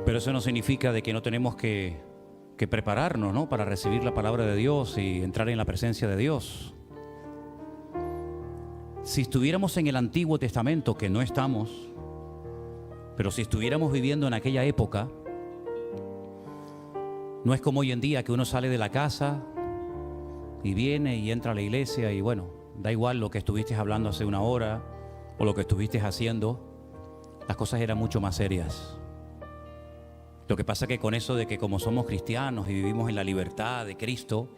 Pero eso no significa de que no tenemos que prepararnos, ¿no?, para recibir la palabra de Dios y entrar en la presencia de Dios. Si estuviéramos en el Antiguo Testamento, que no estamos, pero si estuviéramos viviendo en aquella época, no es como hoy en día que uno sale de la casa y viene y entra a la iglesia y bueno, da igual lo que estuviste hablando hace una hora o lo que estuviste haciendo. Las cosas eran mucho más serias. Lo que pasa que con eso de que como somos cristianos y vivimos en la libertad de Cristo,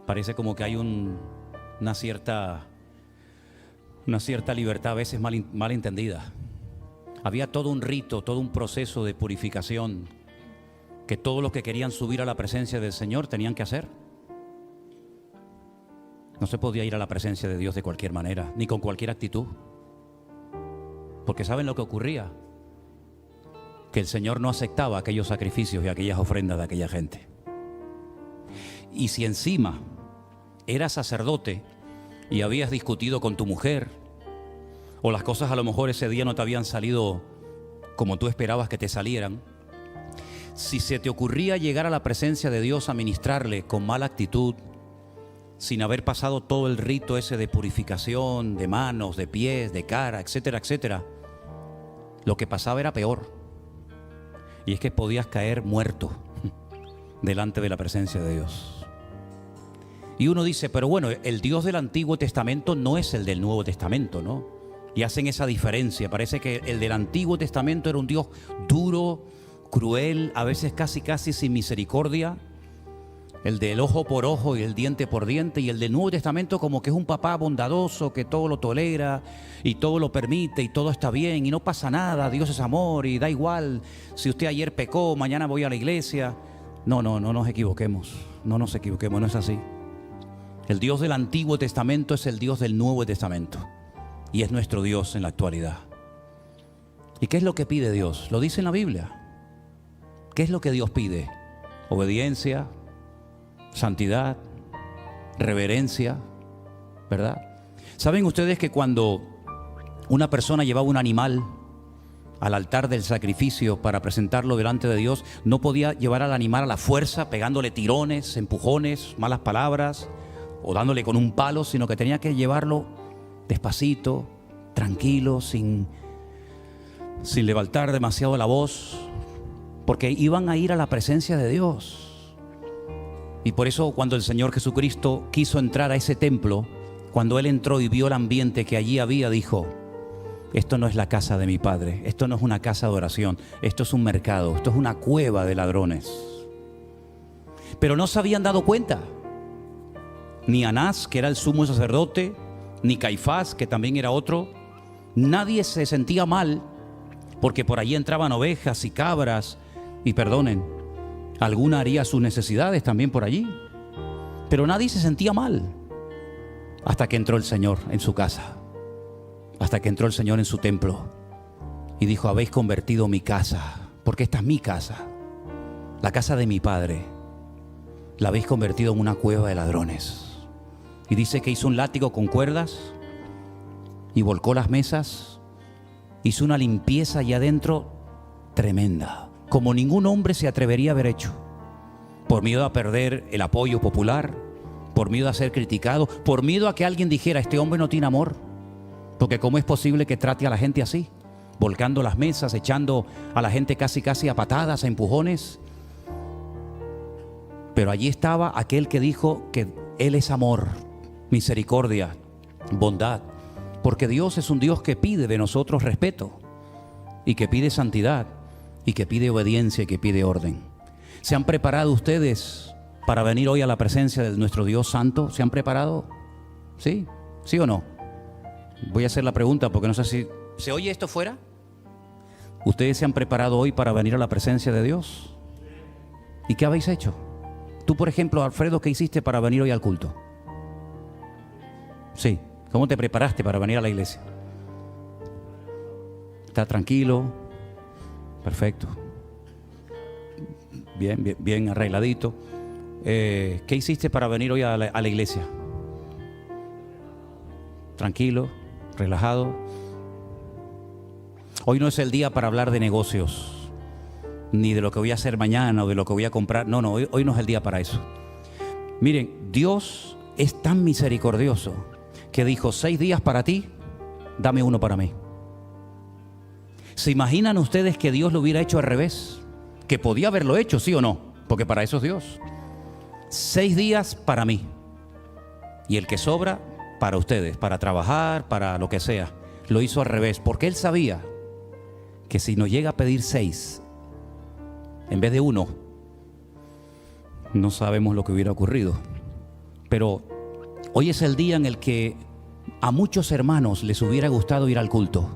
parece como que hay una cierta libertad a veces mal entendida. Había todo un rito, todo un proceso de purificación que todos los que querían subir a la presencia del Señor tenían que hacer. No se podía ir a la presencia de Dios de cualquier manera, ni con cualquier actitud. Porque ¿saben lo que ocurría? Que el Señor no aceptaba aquellos sacrificios y aquellas ofrendas de aquella gente. Y si encima eras sacerdote y habías discutido con tu mujer, o las cosas a lo mejor ese día no te habían salido como tú esperabas que te salieran, si se te ocurría llegar a la presencia de Dios a ministrarle con mala actitud, sin haber pasado todo el rito ese de purificación, de manos, de pies, de cara, etcétera, etcétera, lo que pasaba era peor. Y es que podías caer muerto delante de la presencia de Dios. Y uno dice, pero bueno, el Dios del Antiguo Testamento no es el del Nuevo Testamento, ¿no? Y hacen esa diferencia. Parece que el del Antiguo Testamento era un Dios duro, cruel, a veces casi sin misericordia. El del ojo por ojo y el diente por diente. Y el del Nuevo Testamento como que es un papá bondadoso que todo lo tolera y todo lo permite y todo está bien y no pasa nada. Dios es amor y da igual si usted ayer pecó, mañana voy a la iglesia. No nos equivoquemos. No nos equivoquemos, no es así. El Dios del Antiguo Testamento es el Dios del Nuevo Testamento. Y es nuestro Dios en la actualidad. ¿Y qué es lo que pide Dios? Lo dice en la Biblia. ¿Qué es lo que Dios pide? Obediencia, santidad, reverencia, ¿verdad? ¿Saben ustedes que cuando una persona llevaba un animal al altar del sacrificio para presentarlo delante de Dios, no podía llevar al animal a la fuerza, pegándole tirones, empujones, malas palabras o dándole con un palo, sino que tenía que llevarlo despacito, tranquilo, sin levantar demasiado la voz, porque iban a ir a la presencia de Dios? Y por eso cuando el Señor Jesucristo quiso entrar a ese templo, cuando Él entró y vio el ambiente que allí había, dijo: esto no es la casa de mi Padre, esto no es una casa de oración, esto es un mercado, esto es una cueva de ladrones. Pero no se habían dado cuenta, ni Anás, que era el sumo sacerdote, ni Caifás, que también era otro. Nadie se sentía mal, porque por allí entraban ovejas y cabras, y perdonen, alguna haría sus necesidades también por allí. Pero nadie se sentía mal hasta que entró el Señor en su casa, hasta que entró el Señor en su templo y dijo: habéis convertido mi casa, porque esta es mi casa, la casa de mi Padre, la habéis convertido en una cueva de ladrones. Y dice que hizo un látigo con cuerdas y volcó las mesas, hizo una limpieza allá adentro tremenda, como ningún hombre se atrevería a haber hecho, por miedo a perder el apoyo popular, por miedo a ser criticado, por miedo a que alguien dijera: este hombre no tiene amor, porque ¿cómo es posible que trate a la gente así? Volcando las mesas, echando a la gente casi a patadas, a empujones. Pero allí estaba aquel que dijo que Él es amor, misericordia, bondad, porque Dios es un Dios que pide de nosotros respeto y que pide santidad y que pide obediencia y que pide orden. ¿Se han preparado ustedes para venir hoy a la presencia de nuestro Dios Santo? ¿Se han preparado? ¿Sí? ¿Sí o no? Voy a hacer la pregunta porque no sé si... ¿Se oye esto fuera? ¿Ustedes se han preparado hoy para venir a la presencia de Dios? ¿Y qué habéis hecho? Tú, por ejemplo, Alfredo, ¿qué hiciste para venir hoy al culto? Sí. ¿Cómo te preparaste para venir a la iglesia? ¿Estás tranquilo? Perfecto. Bien arregladito. ¿Qué hiciste para venir hoy a la iglesia? Tranquilo, relajado. Hoy no es el día para hablar de negocios. ni de lo que voy a hacer mañana o de lo que voy a comprar. No, hoy no es el día para eso. Miren, Dios es tan misericordioso que dijo: 6 días para ti, dame 1 para mí. ¿Se imaginan ustedes que Dios lo hubiera hecho al revés? Que podía haberlo hecho, ¿sí o no? Porque para eso es Dios. 6 días para mí y el que sobra para ustedes, para trabajar, para lo que sea. Lo hizo al revés, porque Él sabía que si nos llega a pedir 6 en vez de 1, no sabemos lo que hubiera ocurrido. Pero hoy es el día en el que a muchos hermanos les hubiera gustado ir al culto,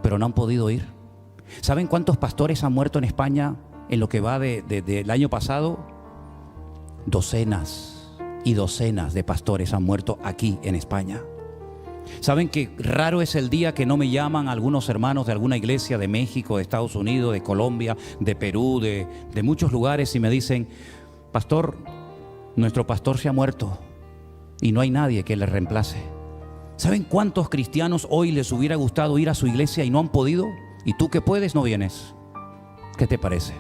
pero no han podido ir. ¿Saben cuántos pastores han muerto en España en lo que va del año pasado? Docenas y docenas de pastores han muerto aquí en España. ¿Saben que raro es el día que no me llaman algunos hermanos de alguna iglesia de México, de Estados Unidos, de Colombia, de Perú, de muchos lugares, y me dicen: pastor, nuestro pastor se ha muerto y no hay nadie que le reemplace? ¿Saben cuántos cristianos hoy les hubiera gustado ir a su iglesia y no han podido? Y tú que puedes no vienes. ¿Qué te parece?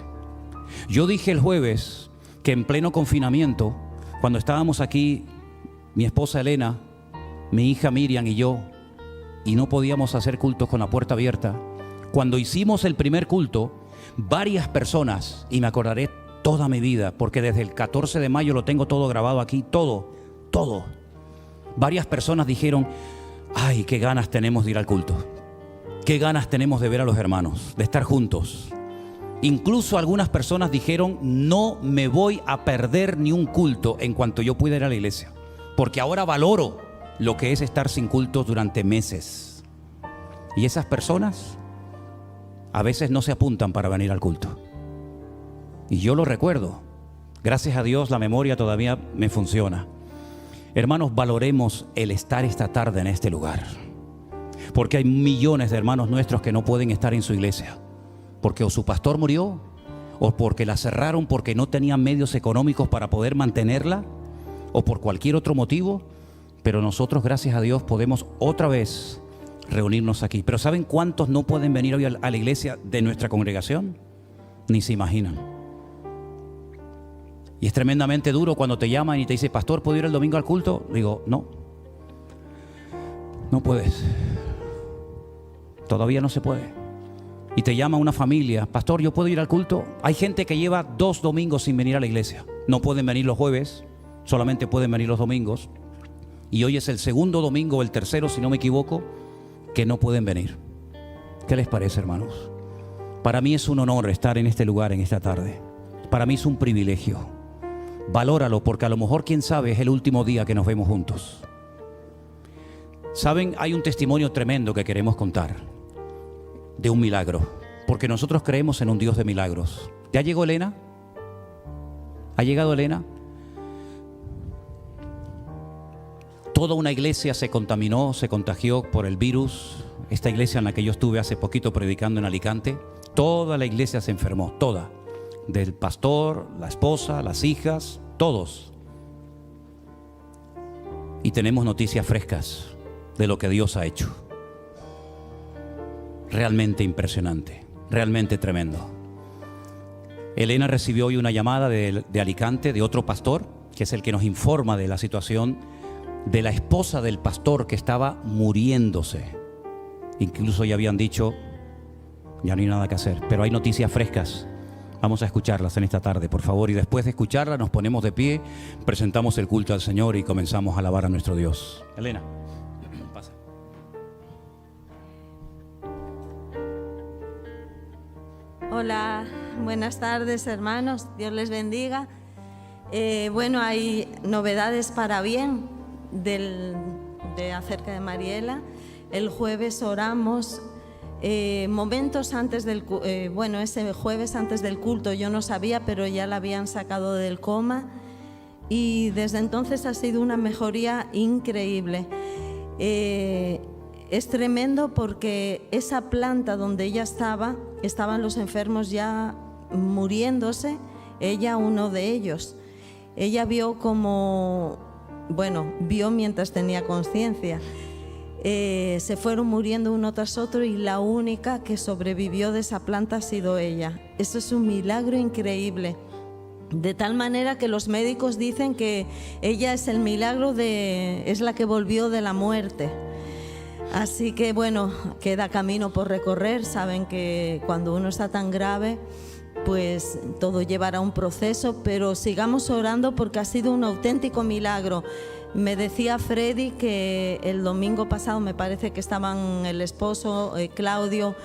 Yo dije el jueves que en pleno confinamiento, cuando estábamos aquí, mi esposa Elena, mi hija Miriam y yo, y no podíamos hacer cultos con la puerta abierta, cuando hicimos el primer culto, varias personas, y me acordaré toda mi vida, porque desde el 14 de mayo lo tengo todo grabado aquí, todo, varias personas dijeron: ay, qué ganas tenemos de ir al culto, qué ganas tenemos de ver a los hermanos, de estar juntos. Incluso algunas personas dijeron: no me voy a perder ni un culto en cuanto yo pueda ir a la iglesia, porque ahora valoro lo que es estar sin cultos durante meses. Y esas personas a veces no se apuntan para venir al culto. Y yo lo recuerdo. Gracias a Dios la memoria todavía me funciona. Hermanos, valoremos el estar esta tarde en este lugar, porque hay millones de hermanos nuestros que no pueden estar en su iglesia, porque o su pastor murió, o porque la cerraron porque no tenían medios económicos para poder mantenerla, o por cualquier otro motivo. Pero nosotros, gracias a Dios, podemos otra vez reunirnos aquí. Pero ¿saben cuántos no pueden venir hoy a la iglesia de nuestra congregación? Ni se imaginan. Y es tremendamente duro cuando te llaman y te dicen: pastor, ¿puedo ir el domingo al culto? Digo: no puedes. Todavía no se puede. Y te llama una familia: pastor, ¿yo puedo ir al culto? Hay gente que lleva 2 domingos sin venir a la iglesia. No pueden venir los jueves, solamente pueden venir los domingos. Y hoy es el segundo domingo, el tercero, si no me equivoco, que no pueden venir. ¿Qué les parece, hermanos? Para mí es un honor estar en este lugar en esta tarde. Para mí es un privilegio. Valóralo, porque a lo mejor, quién sabe, es el último día que nos vemos juntos. Saben, hay un testimonio tremendo que queremos contar de un milagro, porque nosotros creemos en un Dios de milagros. ¿Ya llegó Elena? ¿Ha llegado Elena? Toda una iglesia se contaminó, se contagió por el virus. Esta iglesia en la que yo estuve hace poquito predicando en Alicante, toda la iglesia se enfermó, toda. Del pastor, la esposa, las hijas, todos. Y tenemos noticias frescas de lo que Dios ha hecho. Realmente impresionante, realmente tremendo. Elena recibió hoy una llamada de Alicante, de otro pastor, que es el que nos informa de la situación de la esposa del pastor que estaba muriéndose. Incluso ya habían dicho: ya no hay nada que hacer. Pero hay noticias frescas. Vamos a escucharlas en esta tarde, por favor. Y después de escucharlas nos ponemos de pie, presentamos el culto al Señor y comenzamos a alabar a nuestro Dios. Elena, pasa. Hola, buenas tardes, hermanos. Dios les bendiga. Bueno, hay novedades para bien acerca de Mariela. El jueves oramos, momentos antes del ese jueves antes del culto yo no sabía, pero ya la habían sacado del coma y desde entonces ha sido una mejoría increíble. Es tremendo porque esa planta donde ella estaban los enfermos ya muriéndose, ella uno de ellos. Ella vio vio mientras tenía conciencia. Se fueron muriendo uno tras otro y la única que sobrevivió de esa planta ha sido ella. Eso es un milagro increíble. De tal manera que los médicos dicen que ella es el milagro es la que volvió de la muerte. Así que bueno, queda camino por recorrer. Saben que cuando uno está tan grave, pues todo llevará un proceso, pero sigamos orando porque ha sido un auténtico milagro. Me decía Freddy que el domingo pasado, me parece que estaban el esposo, Claudio,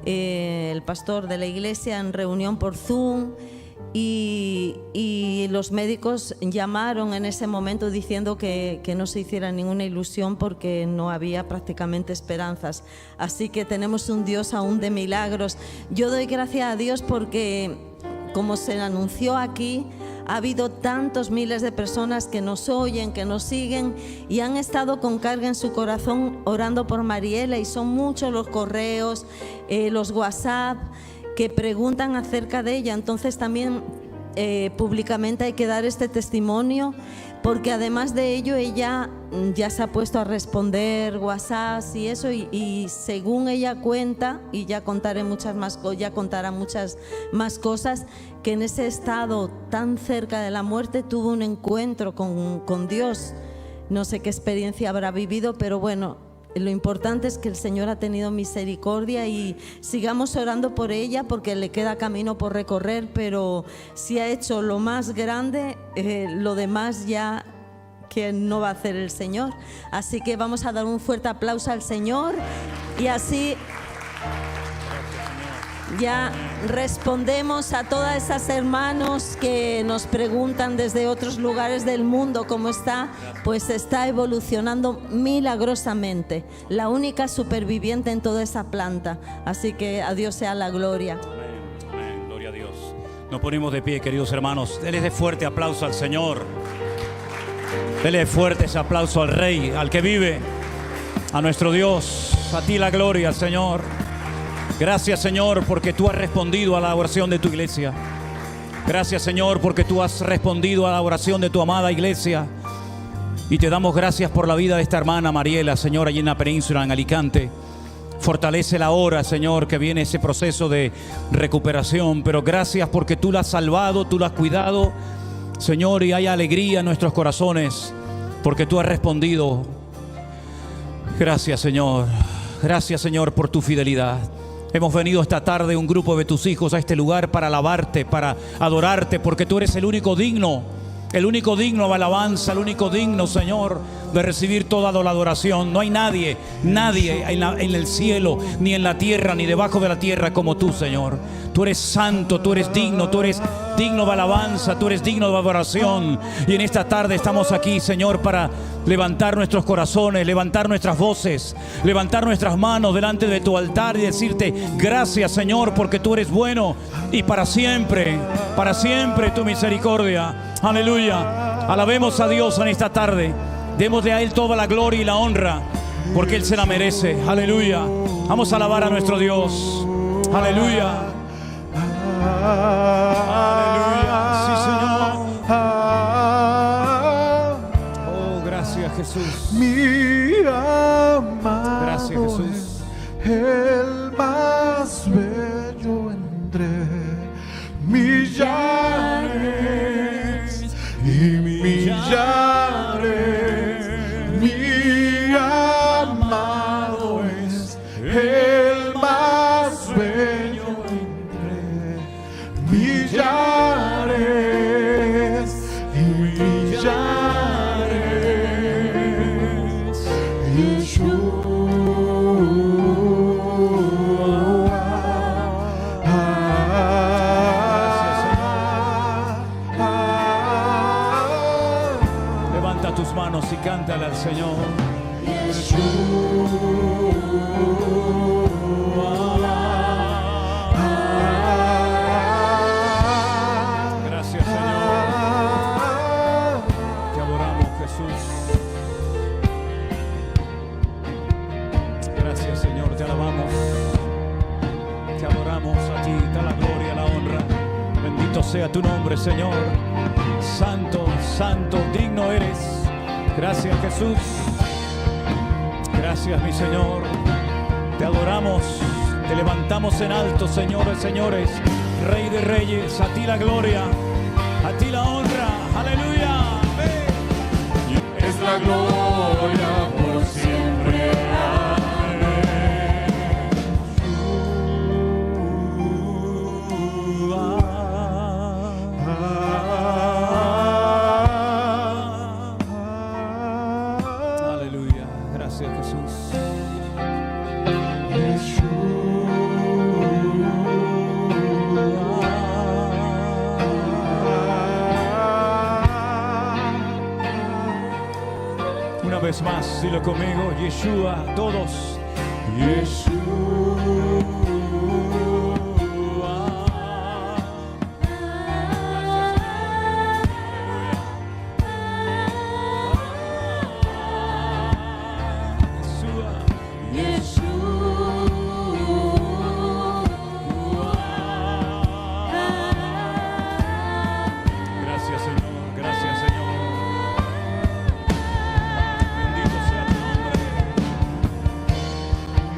el pastor de la iglesia, en reunión por Zoom, y los médicos llamaron en ese momento diciendo que no se hiciera ninguna ilusión porque no había prácticamente esperanzas. Así que tenemos un Dios aún de milagros. Yo doy gracias a Dios porque, como se anunció aquí, ha habido tantos miles de personas que nos oyen, que nos siguen y han estado con carga en su corazón orando por Mariela, y son muchos los correos, los WhatsApp que preguntan acerca de ella. Entonces también públicamente hay que dar este testimonio, porque además de ello ella ya se ha puesto a responder WhatsApp y eso, y según ella cuenta, y ya contará muchas más cosas, que en ese estado tan cerca de la muerte tuvo un encuentro con Dios. No sé qué experiencia habrá vivido, pero bueno, lo importante es que el Señor ha tenido misericordia, y sigamos orando por ella porque le queda camino por recorrer, pero si ha hecho lo más grande, lo demás ya que no va a hacer el Señor. Así que vamos a dar un fuerte aplauso al Señor, y así ya respondemos a todas esas hermanos que nos preguntan desde otros lugares del mundo cómo está. Pues está evolucionando milagrosamente, la única superviviente en toda esa planta. Así que a Dios sea la gloria. Amén, amén, gloria a Dios. Nos ponemos de pie, queridos hermanos. Denle de fuerte aplauso al Señor. Denle fuerte ese aplauso al Rey, al que vive, a nuestro Dios. A ti la gloria, Señor. Gracias, Señor, porque tú has respondido a la oración de tu iglesia. Gracias, Señor, porque tú has respondido a la oración de tu amada iglesia. Y te damos gracias por la vida de esta hermana Mariela, Señor, allí en la península, en Alicante. Fortalécela ahora, Señor, que viene ese proceso de recuperación. Pero gracias porque tú la has salvado, tú la has cuidado, Señor, y hay alegría en nuestros corazones porque tú has respondido. Gracias, Señor. Gracias, Señor, por tu fidelidad. Hemos venido esta tarde, un grupo de tus hijos, a este lugar para alabarte, para adorarte, porque tú eres el único digno de alabanza, el único digno, Señor, de recibir toda la adoración. No hay nadie en el cielo, ni en la tierra, ni debajo de la tierra como tú, Señor. Tú eres santo, tú eres digno de alabanza, tú eres digno de adoración. Y en esta tarde estamos aquí, Señor, para levantar nuestros corazones, levantar nuestras voces, levantar nuestras manos delante de tu altar y decirte gracias, Señor, porque tú eres bueno y para siempre tu misericordia. Aleluya. Alabemos a Dios en esta tarde. Démosle a Él toda la gloria y la honra, porque Él se la merece. Aleluya. Vamos a alabar a nuestro Dios. Aleluya. Aleluya. Sí, Señor. Oh, gracias, Jesús. Mi amado, gracias, Jesús. El más bello entre millares y millares. Mi amado es el más bello entre millares y millares. Levanta tus manos y cántale al Señor. Gracias, Señor. Te adoramos, Jesús. Gracias, Señor, te alabamos. Te adoramos a ti, da la gloria, la honra. Bendito sea tu nombre, Señor. Santo, santo, digno eres. Gracias, Jesús. Gracias, mi Señor. Te adoramos, te levantamos en alto, señores, señores. Rey de reyes, a ti la gloria, a ti la honra. Aleluya. Es la gloria por siempre. Aleluya. Gracias, Jesús. Una vez más, dilo conmigo, Yeshua, todos. Gracias, Señor, gracias, Señor. Bendito sea tu nombre.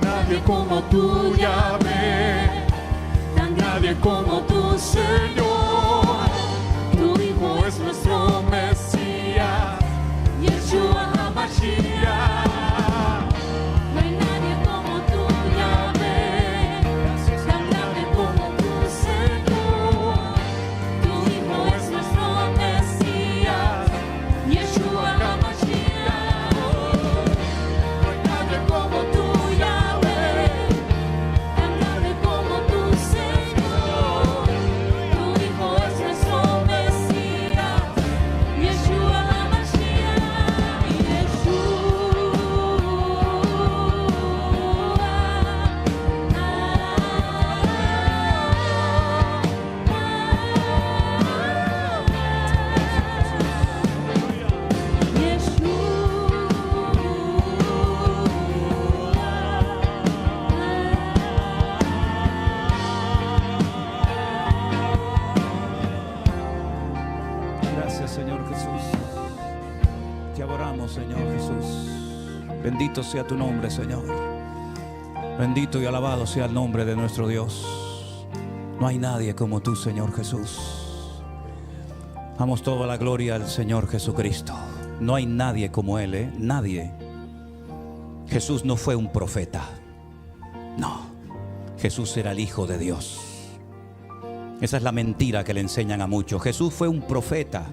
Nadie como tú, Yahvé, nadie como tú, Señor. Tu Hijo es nuestro Mesías, Yeshua HaMashiach. No hay nadie como tú, Yahvé, tan grande como tú, Señor. Tu Hijo es nuestro Mesías, Yeshua HaMashiach. No hay nadie como tú, Yahvé, tan grande como tú, Señor. Tu Hijo es nuestro Mesías, Yeshua HaMashiach. Gracias, Señor Jesús. Te adoramos, Señor Jesús. Bendito sea tu nombre, Señor. Bendito y alabado sea el nombre de nuestro Dios. No hay nadie como tú, Señor Jesús. Damos toda la gloria al Señor Jesucristo. No hay nadie como Él, ¿eh? Nadie. Jesús no fue un profeta. No. Jesús era el Hijo de Dios. Esa es la mentira que le enseñan a muchos. Jesús fue un profeta.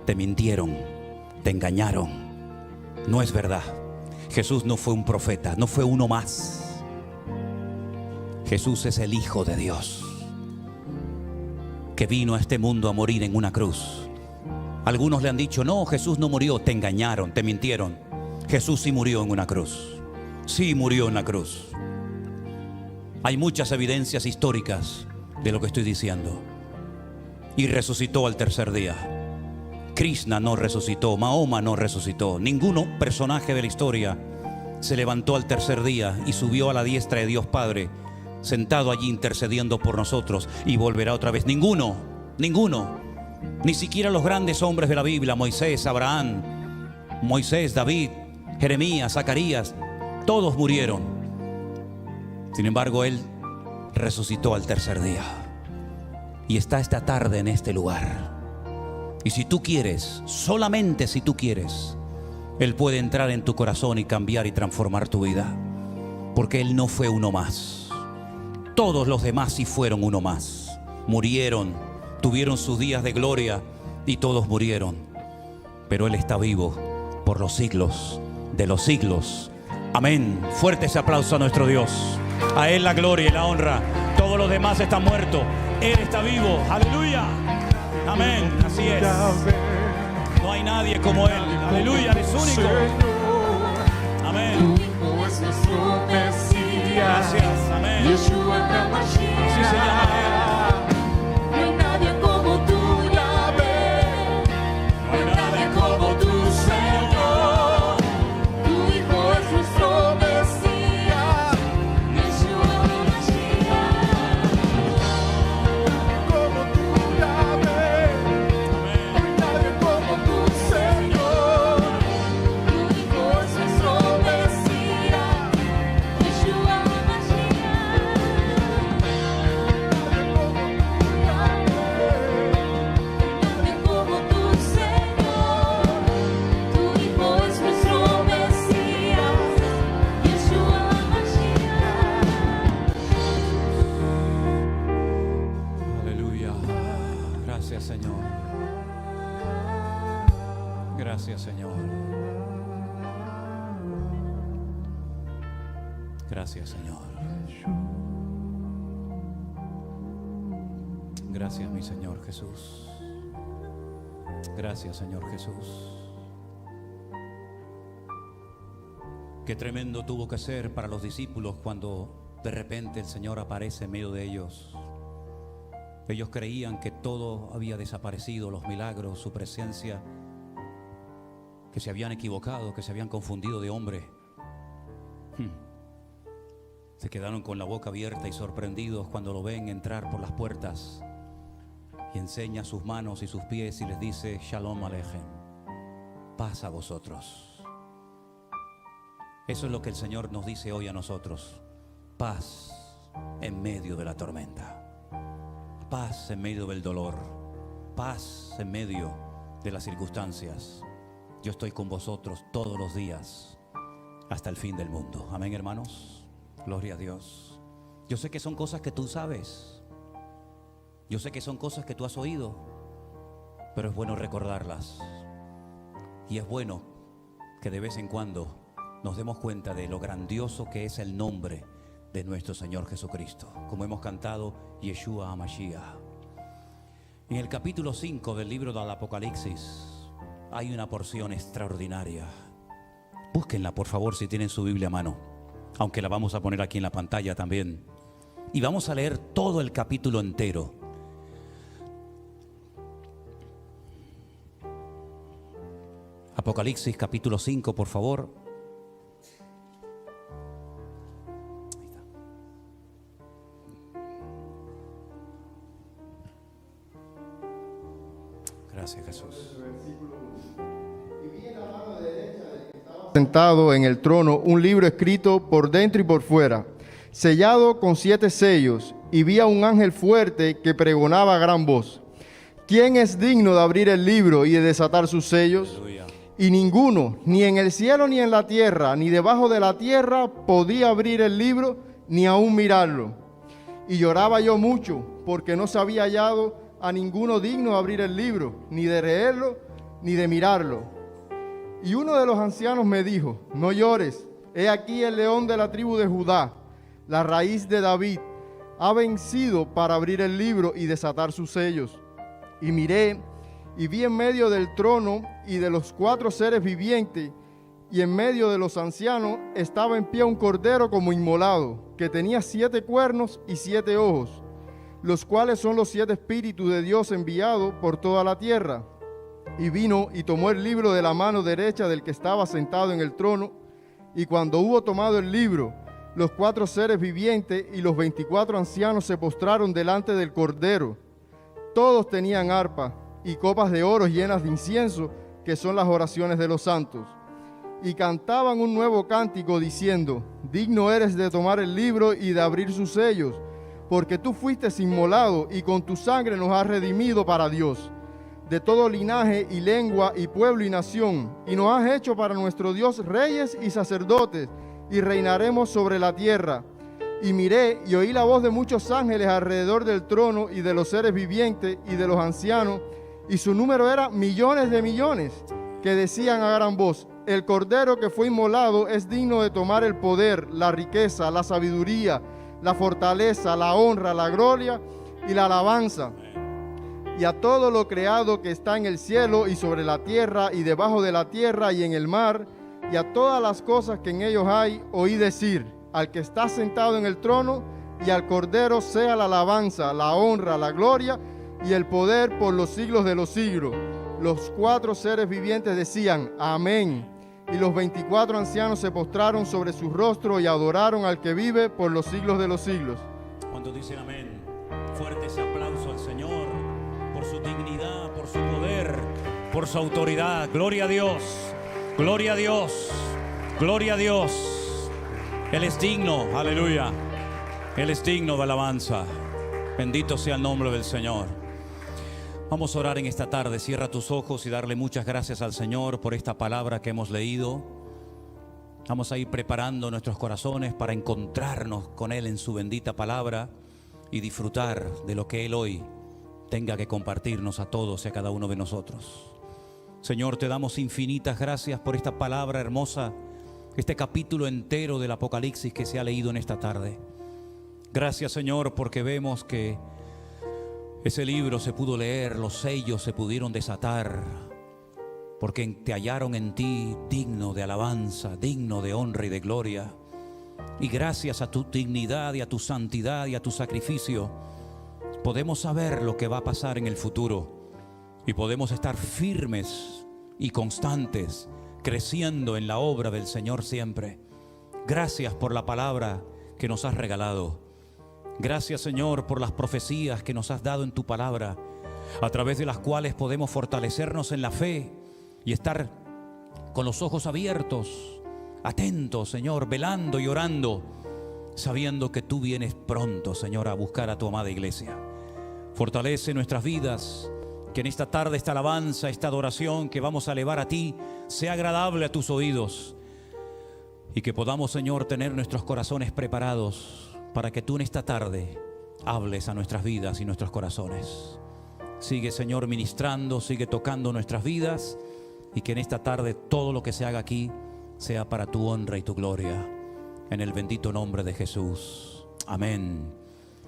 Te mintieron, te engañaron. No es verdad. Jesús no fue un profeta, no fue uno más. Jesús es el Hijo de Dios, que vino a este mundo a morir en una cruz. Algunos le han dicho, no, Jesús no murió. Te engañaron, te mintieron. Jesús sí murió en una cruz. Sí murió en la cruz. Hay muchas evidencias históricas de lo que estoy diciendo. Y resucitó al tercer día. Krishna no resucitó, Mahoma no resucitó. Ningún personaje de la historia se levantó al tercer día y subió a la diestra de Dios Padre, sentado allí intercediendo por nosotros, y volverá otra vez. Ninguno. Ni siquiera los grandes hombres de la Biblia, Moisés, Abraham, David, Jeremías, Zacarías, todos murieron. Sin embargo, Él resucitó al tercer día y está esta tarde en este lugar. Y si tú quieres, solamente si tú quieres, Él puede entrar en tu corazón y cambiar y transformar tu vida, porque Él no fue uno más. Todos los demás sí fueron uno más. Murieron, tuvieron sus días de gloria y todos murieron, pero Él está vivo por los siglos de los siglos. Amén. Fuerte ese aplauso a nuestro Dios. A Él la gloria y la honra. Todos los demás están muertos, Él está vivo. Aleluya. Amén. Así es. No hay nadie como Él. Aleluya. Él es único. Amén. Tu Hijo es nuestro Mesías. Gracias. Amén. Yeshua HaMashiach. Así se llama Él. No hay nadie como tú, Yahvé. No hay nadie como tú, Señor. Tu Hijo es nuestro Mesías. Yeshua HaMashiach. Como tú, Yahvé. Amén. No hay nadie como tú, Señor. Tu Hijo es nuestro Mesías. Yeshua HaMashiach. Gracias, Señor. Gracias, Señor. Gracias, Señor. Gracias, mi Señor Jesús. Gracias, Señor Jesús. Qué tremendo tuvo que ser para los discípulos cuando de repente el Señor aparece en medio de ellos. Ellos creían que todo había desaparecido, los milagros, su presencia, que se habían equivocado, que se habían confundido de hombre. Se quedaron con la boca abierta y sorprendidos cuando lo ven entrar por las puertas y enseña sus manos y sus pies y les dice: Shalom Aleichem, paz a vosotros. Eso es lo que el Señor nos dice hoy a nosotros: paz en medio de la tormenta, paz en medio del dolor, paz en medio de las circunstancias. Yo estoy con vosotros todos los días hasta el fin del mundo. Amén, hermanos. Gloria a Dios. Yo sé que son cosas que tú sabes. Yo sé que son cosas que tú has oído, pero es bueno recordarlas. Y es bueno que de vez en cuando nos demos cuenta de lo grandioso que es el nombre de nuestro Señor Jesucristo. Como hemos cantado, Yeshua HaMashiach. En el capítulo 5 del libro del Apocalipsis hay una porción extraordinaria. Búsquenla, por favor, si tienen su Biblia a mano, aunque la vamos a poner aquí en la pantalla también. Y vamos a leer todo el capítulo entero. Apocalipsis capítulo 5, por favor. Ahí está. Gracias, Jesús. Sentado en el trono un libro escrito por dentro y por fuera, sellado con 7 sellos, y vi a un ángel fuerte que pregonaba a gran voz: ¿quién es digno de abrir el libro y de desatar sus sellos? Aleluya. Y ninguno, ni en el cielo ni en la tierra, ni debajo de la tierra, podía abrir el libro, ni aún mirarlo. Y lloraba yo mucho, porque no se había hallado a ninguno digno de abrir el libro, ni de leerlo, ni de mirarlo. Y uno de los ancianos me dijo: no llores, he aquí el león de la tribu de Judá, la raíz de David, ha vencido para abrir el libro y desatar sus sellos. Y miré, y vi en medio del trono y de los 4 seres vivientes, y en medio de los ancianos estaba en pie un cordero como inmolado, que tenía 7 cuernos y 7 ojos, los cuales son los 7 espíritus de Dios enviados por toda la tierra. Y vino y tomó el libro de la mano derecha del que estaba sentado en el trono, y cuando hubo tomado el libro, los 4 seres vivientes y los 24 ancianos se postraron delante del cordero. Todos tenían arpa y copas de oro llenas de incienso, que son las oraciones de los santos. Y cantaban un nuevo cántico diciendo: digno eres de tomar el libro y de abrir sus sellos, porque tú fuiste inmolado y con tu sangre nos has redimido para Dios, de todo linaje y lengua y pueblo y nación, y nos has hecho para nuestro Dios reyes y sacerdotes, y reinaremos sobre la tierra. Y miré y oí la voz de muchos ángeles alrededor del trono y de los seres vivientes y de los ancianos, y su número era millones de millones, que decían a gran voz: el cordero que fue inmolado es digno de tomar el poder, la riqueza, la sabiduría, la fortaleza, la honra, la gloria y la alabanza. Y a todo lo creado que está en el cielo y sobre la tierra y debajo de la tierra y en el mar, y a todas las cosas que en ellos hay, oí decir: al que está sentado en el trono y al cordero sea la alabanza, la honra, la gloria y el poder por los siglos de los siglos. Los 4 seres vivientes decían: amén. Y los 24 ancianos se postraron sobre sus rostros y adoraron al que vive por los siglos de los siglos. ¿Cuántos dicen amén? Fuerte ese aplauso al Señor por su dignidad, por su poder, por su autoridad. Gloria a Dios, gloria a Dios, gloria a Dios. Él es digno, aleluya. Él es digno de alabanza. Bendito sea el nombre del Señor. Vamos a orar en esta tarde. Cierra tus ojos y darle muchas gracias al Señor por esta palabra que hemos leído. Vamos a ir preparando nuestros corazones para encontrarnos con Él en su bendita palabra y disfrutar de lo que Él hoy tenga que compartirnos a todos y a cada uno de nosotros. Señor, te damos infinitas gracias por esta palabra hermosa, este capítulo entero del Apocalipsis que se ha leído en esta tarde. Gracias, Señor, porque vemos que ese libro se pudo leer, los sellos se pudieron desatar, porque te hallaron en ti digno de alabanza, digno de honra y de gloria. Y gracias a tu dignidad y a tu santidad y a tu sacrificio, podemos saber lo que va a pasar en el futuro y podemos estar firmes y constantes, creciendo en la obra del Señor siempre. Gracias por la palabra que nos has regalado. Gracias, Señor, por las profecías que nos has dado en tu palabra, a través de las cuales podemos fortalecernos en la fe y estar con los ojos abiertos, atentos, Señor, velando y orando, sabiendo que tú vienes pronto, Señor, a buscar a tu amada iglesia. Fortalece nuestras vidas, que en esta tarde esta alabanza, esta adoración que vamos a elevar a ti, sea agradable a tus oídos, y que podamos, Señor, tener nuestros corazones preparados para que tú en esta tarde hables a nuestras vidas y nuestros corazones. Sigue, Señor, ministrando, sigue tocando nuestras vidas, y que en esta tarde todo lo que se haga aquí sea para tu honra y tu gloria, en el bendito nombre de Jesús. Amén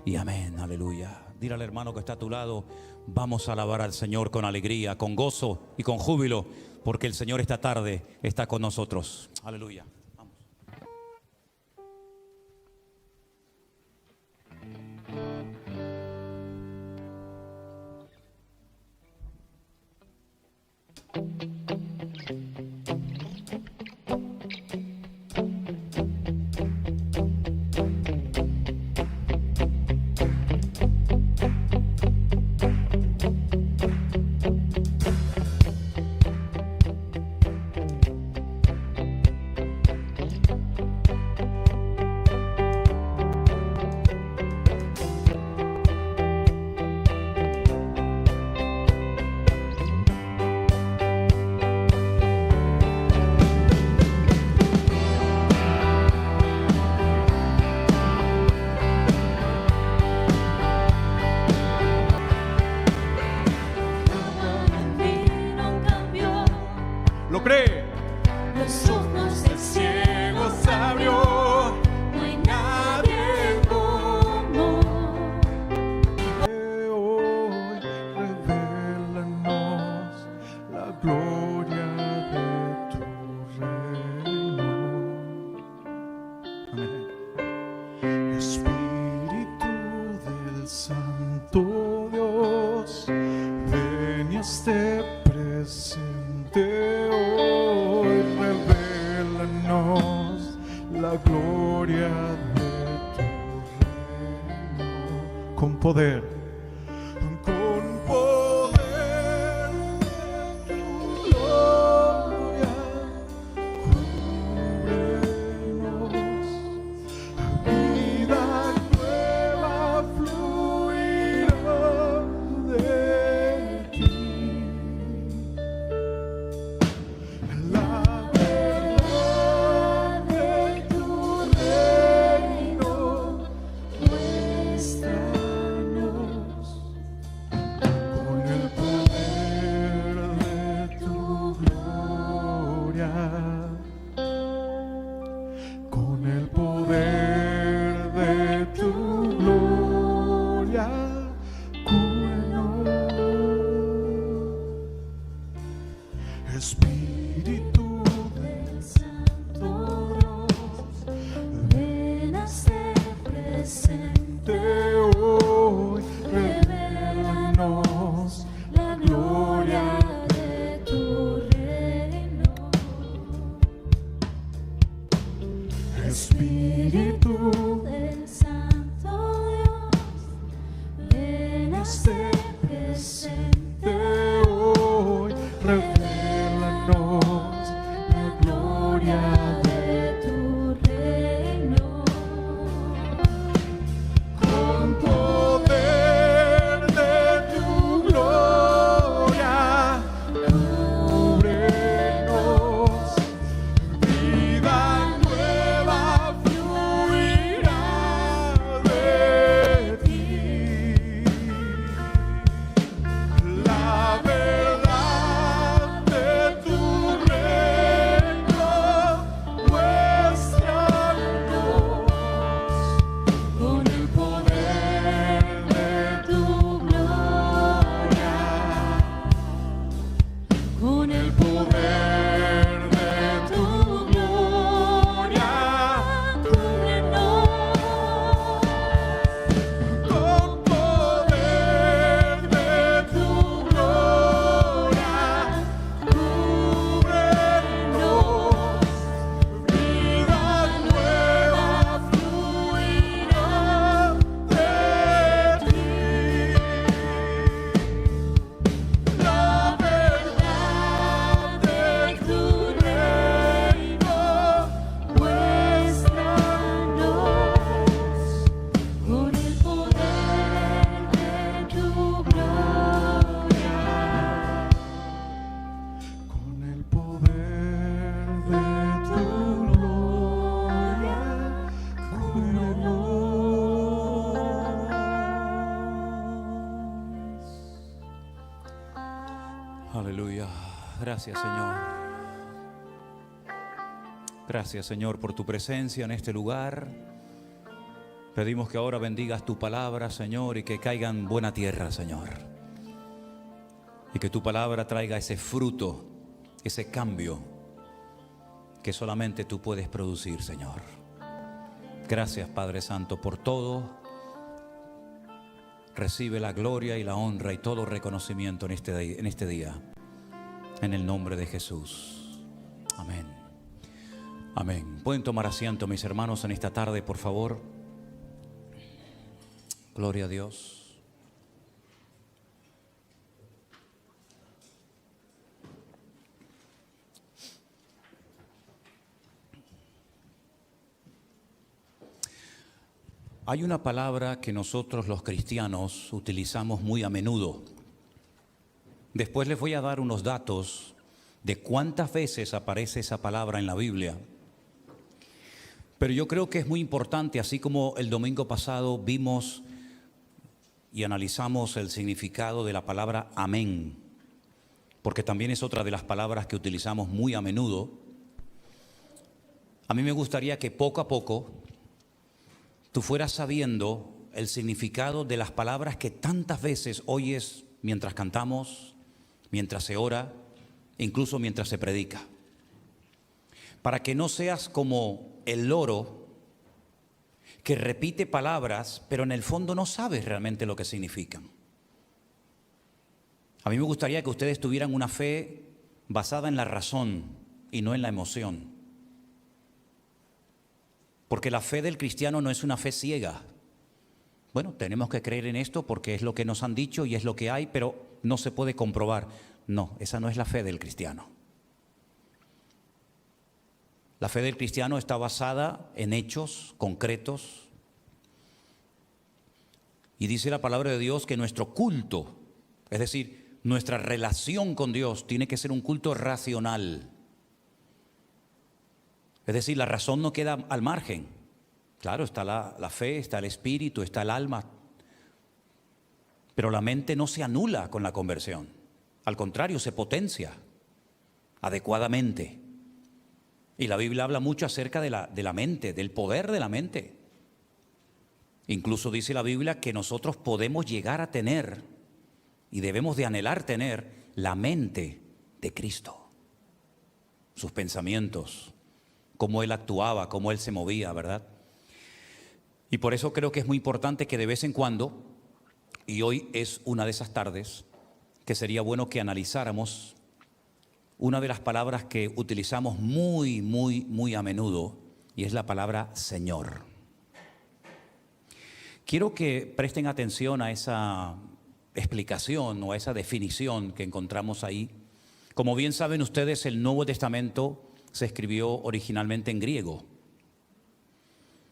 y amén. Aleluya. Dile al hermano que está a tu lado: vamos a alabar al Señor con alegría, con gozo y con júbilo, porque el Señor esta tarde está con nosotros. Aleluya. Vamos. ¿Lo cree? Los ojos del ciego se abrió, no hay nadie como. Hoy revélanos la gloria de tu reino. Amén. Espíritu del Santo Dios, ven y esté presente hoy, revélanos la gloria de tu reino. Con poder de tu gloria, cúbrenos, vida nueva fluirá de ti. La verdad de tu reino, muéstranos con el poder de tu gloria, con el poder de tu gloria, cúbrenos. Espíritu del Santo Dios, ven a ser presente hoy, revélanos la gloria de tu reino. Espíritu del Santo Dios, ven a ser presente hoy, revélanos la gloria de tu reino. Con poder de tu gloria, cúbrenos, vida nueva fluirá de ti. Aleluya. Gracias, Señor. Gracias, Señor, por tu presencia en este lugar. Pedimos que ahora bendigas tu palabra, Señor, y que caiga en buena tierra, Señor. Y que tu palabra traiga ese fruto, ese cambio que solamente tú puedes producir, Señor. Gracias, Padre Santo, por todo. Recibe la gloria y la honra y todo reconocimiento en este día. En el nombre de Jesús. Amén. Amén. Pueden tomar asiento, mis hermanos, en esta tarde, por favor. Gloria a Dios. Hay una palabra que nosotros los cristianos utilizamos muy a menudo. Después les voy a dar unos datos de cuántas veces aparece esa palabra en la Biblia. Pero yo creo que es muy importante, así como el domingo pasado vimos y analizamos el significado de la palabra amén, porque también es otra de las palabras que utilizamos muy a menudo. A mí me gustaría que poco a poco tú fueras sabiendo el significado de las palabras que tantas veces oyes mientras cantamos, mientras se ora, incluso mientras se predica. Para que no seas como el loro que repite palabras, pero en el fondo no sabes realmente lo que significan. A mí me gustaría que ustedes tuvieran una fe basada en la razón y no en la emoción. Porque la fe del cristiano no es una fe ciega. Bueno, tenemos que creer en esto porque es lo que nos han dicho y es lo que hay, pero no se puede comprobar. No, esa no es la fe del cristiano. La fe del cristiano está basada en hechos concretos. Y dice la palabra de Dios que nuestro culto, es decir, nuestra relación con Dios, tiene que ser un culto racional. Es decir, la razón no queda al margen. Claro, está la fe, está el espíritu, está el alma. Pero la mente no se anula con la conversión. Al contrario, se potencia adecuadamente. Y la Biblia habla mucho acerca de la mente, del poder de la mente. Incluso dice la Biblia que nosotros podemos llegar a tener y debemos de anhelar tener la mente de Cristo. Sus pensamientos, cómo Él actuaba, cómo Él se movía, ¿verdad? Y por eso creo que es muy importante que de vez en cuando, y hoy es una de esas tardes, que sería bueno que analizáramos una de las palabras que utilizamos muy a menudo, y es la palabra Señor. Quiero que presten atención a esa explicación o a esa definición que encontramos ahí. Como bien saben ustedes, el Nuevo Testamento se escribió originalmente en griego.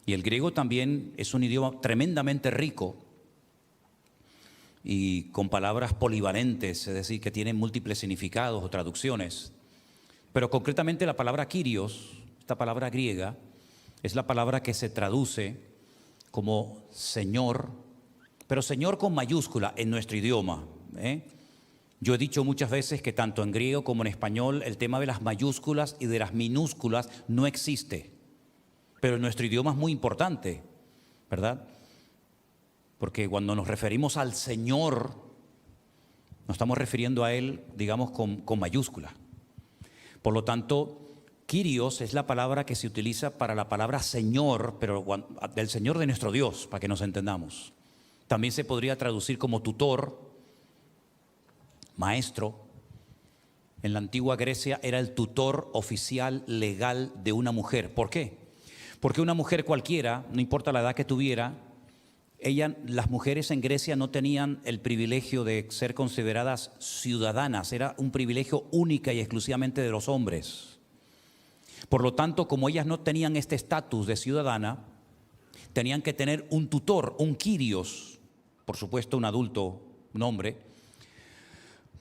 Y el griego también es un idioma tremendamente rico y con palabras polivalentes, es decir, que tienen múltiples significados o traducciones. Pero concretamente la palabra Kyrios, esta palabra griega, es la palabra que se traduce como Señor, pero Señor con mayúscula en nuestro idioma. Yo he dicho muchas veces que tanto en griego como en español el tema de las mayúsculas y de las minúsculas no existe. Pero en nuestro idioma es muy importante, ¿verdad? Porque cuando nos referimos al Señor, nos estamos refiriendo a Él, digamos, con mayúscula. Por lo tanto, Kyrios es la palabra que se utiliza para la palabra Señor, pero del Señor de nuestro Dios, para que nos entendamos. También se podría traducir como tutor, maestro. En la antigua Grecia era el tutor oficial legal de una mujer. ¿Por qué? Porque una mujer cualquiera, no importa la edad que tuviera, las mujeres en Grecia no tenían el privilegio de ser consideradas ciudadanas, era un privilegio única y exclusivamente de los hombres. Por lo tanto, como ellas no tenían este estatus de ciudadana, tenían que tener un tutor, un kyrios, por supuesto un adulto, un hombre,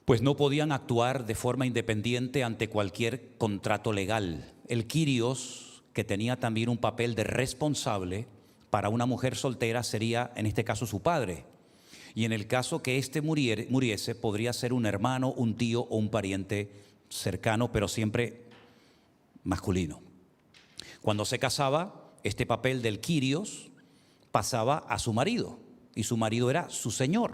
pues no podían actuar de forma independiente ante cualquier contrato legal. El kyrios, que tenía también un papel de responsable para una mujer soltera, sería en este caso su padre. Y en el caso que éste muriese, podría ser un hermano, un tío o un pariente cercano, pero siempre masculino. Cuando se casaba, este papel del Kyrios pasaba a su marido, y su marido era su señor.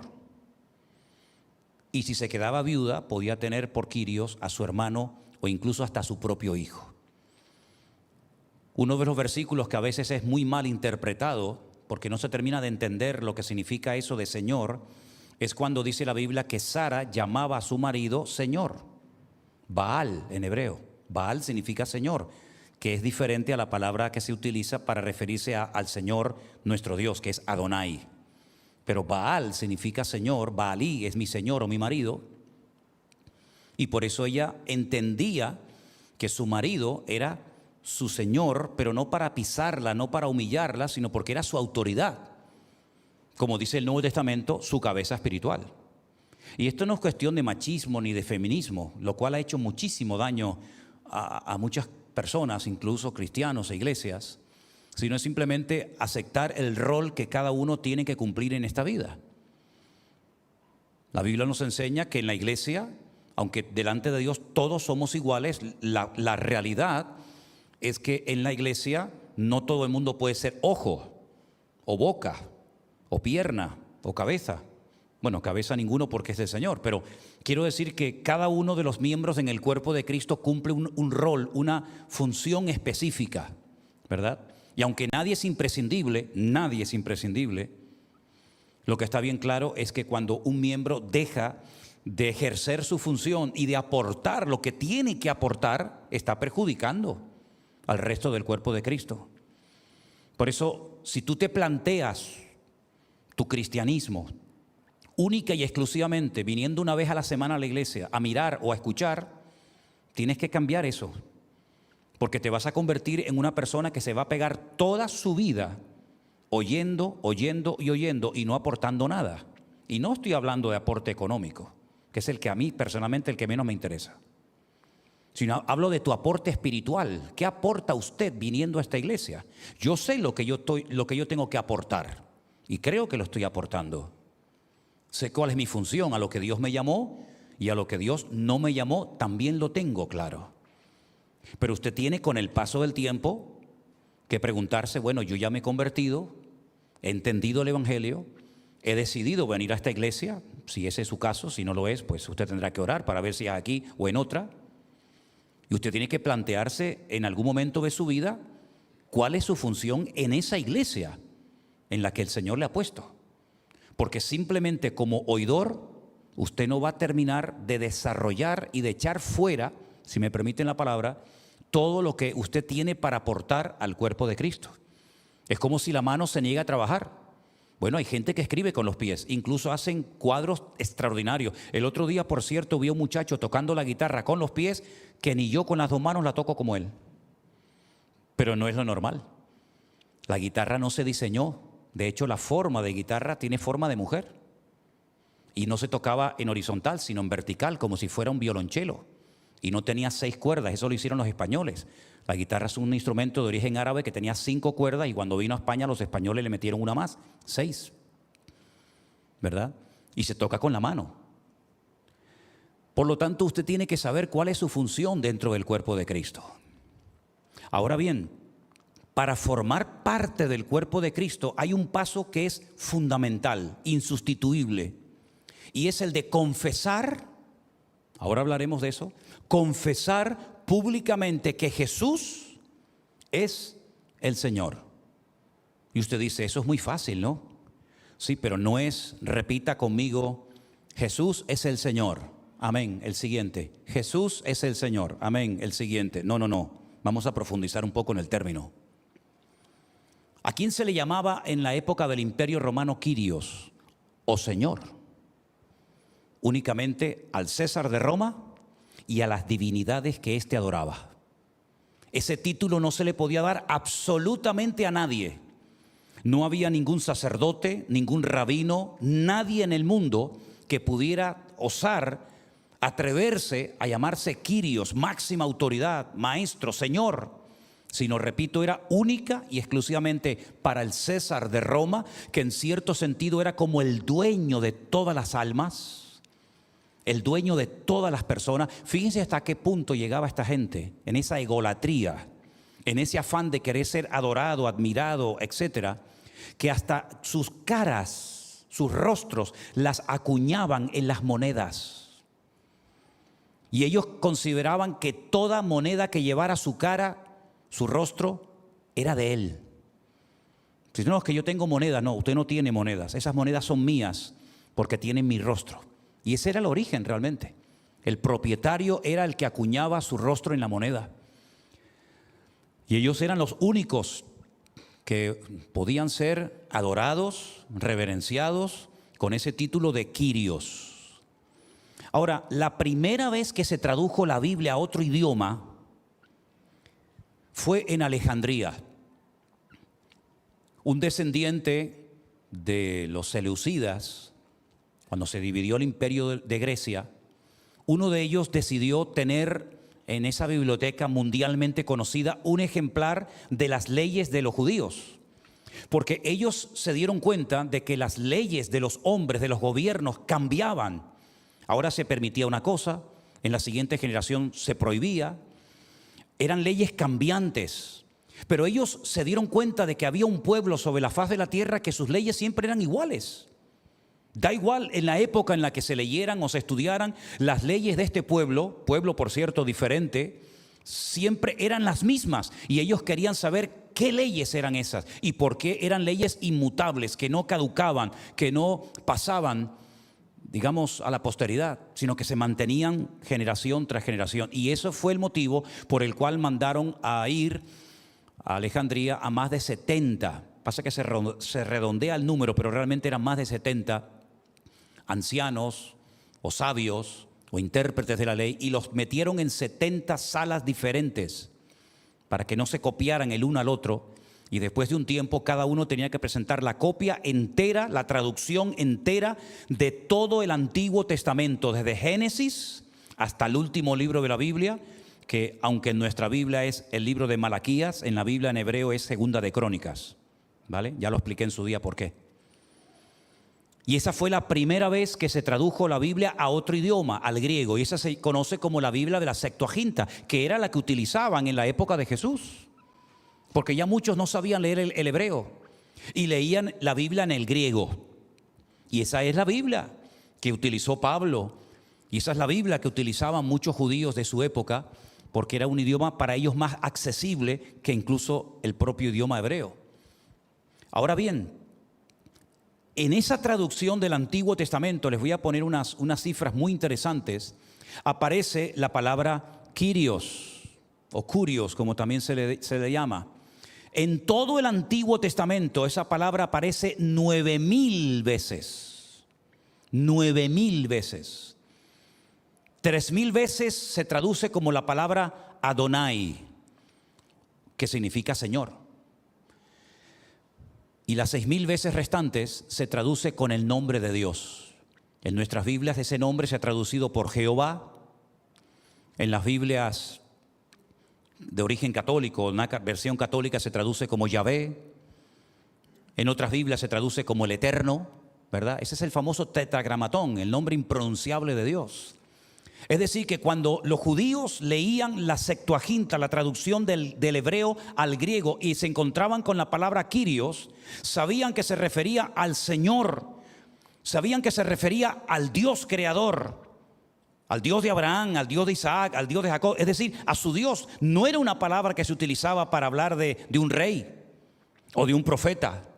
Y si se quedaba viuda, podía tener por Kyrios a su hermano o incluso hasta a su propio hijo. Uno de los versículos que a veces es muy mal interpretado, porque no se termina de entender lo que significa eso de Señor, es cuando dice la Biblia que Sara llamaba a su marido Señor. Baal en hebreo. Baal significa Señor, que es diferente a la palabra que se utiliza para referirse al Señor nuestro Dios, que es Adonai. Pero Baal significa Señor, Baalí es mi Señor o mi marido. Y por eso ella entendía que su marido era su Señor, pero no para pisarla, no para humillarla, sino porque era su autoridad. Como dice el Nuevo Testamento, su cabeza espiritual. Y esto no es cuestión de machismo ni de feminismo, lo cual ha hecho muchísimo daño a muchas personas, incluso cristianos e iglesias, sino es simplemente aceptar el rol que cada uno tiene que cumplir en esta vida. La Biblia nos enseña que en la iglesia, aunque delante de Dios todos somos iguales, la realidad es que en la iglesia no todo el mundo puede ser ojo, o boca, o pierna, o cabeza. Bueno, cabeza ninguno porque es del Señor, pero quiero decir que cada uno de los miembros en el cuerpo de Cristo cumple un rol, una función específica, ¿verdad? Y aunque nadie es imprescindible, lo que está bien claro es que cuando un miembro deja de ejercer su función y de aportar lo que tiene que aportar, está perjudicando al resto del cuerpo de Cristo. Por eso, si tú te planteas tu cristianismo única y exclusivamente viniendo una vez a la semana a la iglesia a mirar o a escuchar, tienes que cambiar eso, porque te vas a convertir en una persona que se va a pegar toda su vida oyendo y no aportando nada. Y no estoy hablando de aporte económico, que es el que a mí personalmente el que menos me interesa, sino hablo de tu aporte espiritual. ¿Qué aporta usted viniendo a esta iglesia? Yo sé lo que yo tengo que aportar y creo que lo estoy aportando. Sé cuál es mi función, a lo que Dios me llamó y a lo que Dios no me llamó también lo tengo claro. Pero usted tiene con el paso del tiempo que preguntarse, bueno, yo ya me he convertido, he entendido el Evangelio, he decidido venir a esta iglesia, si ese es su caso, si no lo es, pues usted tendrá que orar para ver si es aquí o en otra. Y usted tiene que plantearse en algún momento de su vida cuál es su función en esa iglesia en la que el Señor le ha puesto. Porque simplemente como oidor, usted no va a terminar de desarrollar y de echar fuera, si me permiten la palabra, todo lo que usted tiene para aportar al cuerpo de Cristo. Es como si la mano se niega a trabajar. Bueno, hay gente que escribe con los pies, incluso hacen cuadros extraordinarios. El otro día, por cierto, vi a un muchacho tocando la guitarra con los pies que ni yo con las dos manos la toco como él. Pero no es lo normal. La guitarra no se diseñó. De hecho, la forma de guitarra tiene forma de mujer. Y no se tocaba en horizontal, sino en vertical, como si fuera un violonchelo. Y no tenía 6 cuerdas, eso lo hicieron los españoles. La guitarra es un instrumento de origen árabe que tenía 5 cuerdas y cuando vino a España los españoles le metieron una más, 6. ¿Verdad? Y se toca con la mano. Por lo tanto, usted tiene que saber cuál es su función dentro del cuerpo de Cristo. Ahora bien, para formar parte del cuerpo de Cristo hay un paso que es fundamental, insustituible, y es el de confesar, ahora hablaremos de eso, confesar públicamente que Jesús es el Señor. Y usted dice, eso es muy fácil, ¿no? Sí, pero no es, repita conmigo, Jesús es el Señor. Amén. El siguiente. Jesús es el Señor. Amén. El siguiente. No. Vamos a profundizar un poco en el término. ¿A quién se le llamaba en la época del Imperio Romano Kyrios o Señor? Únicamente al César de Roma y a las divinidades que éste adoraba. Ese título no se le podía dar absolutamente a nadie. No había ningún sacerdote, ningún rabino, nadie en el mundo que pudiera osar atreverse a llamarse Kyrios, máxima autoridad, maestro, Señor. sino, repito, era única y exclusivamente para el César de Roma, que en cierto sentido era como el dueño de todas las almas, el dueño de todas las personas. Fíjense hasta qué punto llegaba esta gente en esa egolatría, en ese afán de querer ser adorado, admirado, etcétera, que hasta sus caras, sus rostros, las acuñaban en las monedas. Y ellos consideraban que toda moneda que llevara su cara, su rostro, era de él. Si no, es que yo tengo monedas. No, usted no tiene monedas. Esas monedas son mías porque tienen mi rostro. Y ese era el origen realmente. El propietario era el que acuñaba su rostro en la moneda. Y ellos eran los únicos que podían ser adorados, reverenciados con ese título de Kyrios. Ahora, la primera vez que se tradujo la Biblia a otro idioma fue en Alejandría. Un descendiente de los seleucidas, cuando se dividió el imperio de Grecia, uno de ellos decidió tener en esa biblioteca mundialmente conocida un ejemplar de las leyes de los judíos. Porque ellos se dieron cuenta de que las leyes de los hombres, de los gobiernos, cambiaban. Ahora se permitía una cosa, en la siguiente generación se prohibía. Eran leyes cambiantes. Pero ellos se dieron cuenta de que había un pueblo sobre la faz de la tierra que sus leyes siempre eran iguales. Da igual en la época en la que se leyeran o se estudiaran, las leyes de este pueblo, por cierto diferente, siempre eran las mismas. Y ellos querían saber qué leyes eran esas y por qué eran leyes inmutables, que no caducaban, que no pasaban, digamos, a la posteridad, sino que se mantenían generación tras generación. Y eso fue el motivo por el cual mandaron a ir a Alejandría a más de 70. Pasa que se redondea el número, pero realmente eran más de 70 ancianos o sabios o intérpretes de la ley, y los metieron en 70 salas diferentes para que no se copiaran el uno al otro. Y después de un tiempo cada uno tenía que presentar la copia entera, la traducción entera de todo el Antiguo Testamento, desde Génesis hasta el último libro de la Biblia, que aunque en nuestra Biblia es el libro de Malaquías, en la Biblia en hebreo es Segunda de Crónicas, ¿vale? Ya lo expliqué en su día por qué. Y esa fue la primera vez que se tradujo la Biblia a otro idioma, al griego, y esa se conoce como la Biblia de la Septuaginta, que era la que utilizaban en la época de Jesús. Porque ya muchos no sabían leer el hebreo y leían la Biblia en el griego. Y esa es la Biblia que utilizó Pablo. Y esa es la Biblia que utilizaban muchos judíos de su época, porque era un idioma para ellos más accesible que incluso el propio idioma hebreo. Ahora bien, en esa traducción del Antiguo Testamento, les voy a poner unas cifras muy interesantes, aparece la palabra Kyrios o Kurios, como también se le llama. En todo el Antiguo Testamento esa palabra aparece 9,000 veces. 9,000 veces. 3,000 veces se traduce como la palabra Adonai, que significa Señor. Y las 6,000 veces restantes se traduce con el nombre de Dios. En nuestras Biblias ese nombre se ha traducido por Jehová. En las Biblias de origen católico, una versión católica, se traduce como Yahvé. En otras Biblias se traduce como el Eterno, ¿verdad? Ese es el famoso tetragramatón, el nombre impronunciable de Dios. Es decir, que cuando los judíos leían la Septuaginta, la traducción del hebreo al griego, y se encontraban con la palabra Kyrios, sabían que se refería al Señor, sabían que se refería al Dios creador, al Dios de Abraham, al Dios de Isaac, al Dios de Jacob, es decir, a su Dios. No era una palabra que se utilizaba para hablar de un rey o de un profeta,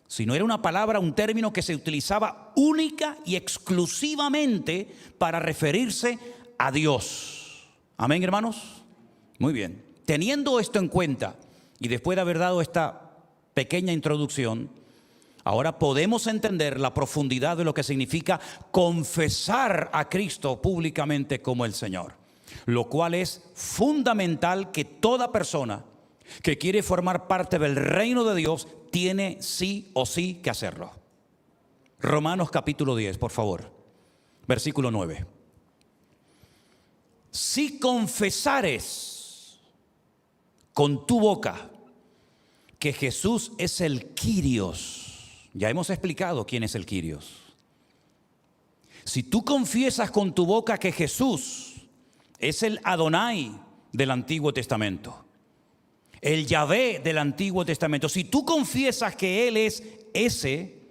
sino era una palabra, un término que se utilizaba única y exclusivamente para referirse a Dios. Amén, hermanos. Muy bien. Teniendo esto en cuenta, y después de haber dado esta pequeña introducción, ahora podemos entender la profundidad de lo que significa confesar a Cristo públicamente como el Señor, lo cual es fundamental que toda persona que quiere formar parte del reino de Dios tiene sí o sí que hacerlo. Romanos capítulo 10, por favor, versículo 9. Si confesares con tu boca que Jesús es el Kyrios. Ya hemos explicado quién es el Kyrios. Si tú confiesas con tu boca que Jesús es el Adonai del Antiguo Testamento, el Yahvé del Antiguo Testamento, si tú confiesas que Él es ese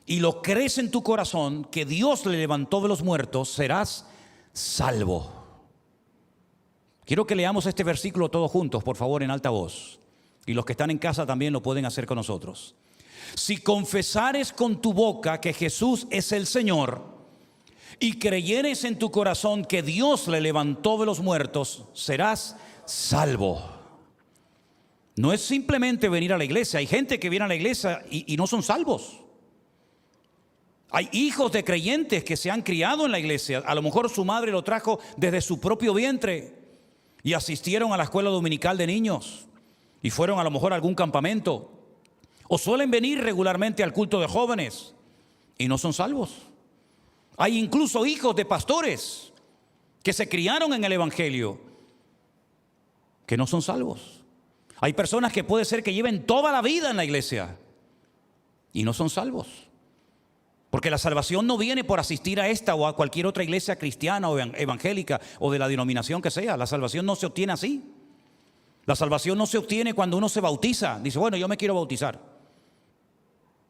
y lo crees en tu corazón, que Dios le levantó de los muertos, serás salvo. Quiero que leamos este versículo todos juntos, por favor, en alta voz. Y los que están en casa también lo pueden hacer con nosotros. Si confesares con tu boca que Jesús es el Señor y creyeres en tu corazón que Dios le levantó de los muertos, serás salvo. No es simplemente venir a la iglesia. Hay gente que viene a la iglesia y no son salvos. Hay hijos de creyentes que se han criado en la iglesia. A lo mejor su madre lo trajo desde su propio vientre y asistieron a la escuela dominical de niños y fueron a lo mejor a algún campamento, o suelen venir regularmente al culto de jóvenes y no son salvos. Hay incluso hijos de pastores que se criaron en el evangelio que no son salvos. Hay personas que puede ser que lleven toda la vida en la iglesia y no son salvos. Porque la salvación no viene por asistir a esta o a cualquier otra iglesia cristiana o evangélica o de la denominación que sea. La salvación no se obtiene así. La salvación no se obtiene cuando uno se bautiza. Dice, bueno, yo me quiero bautizar.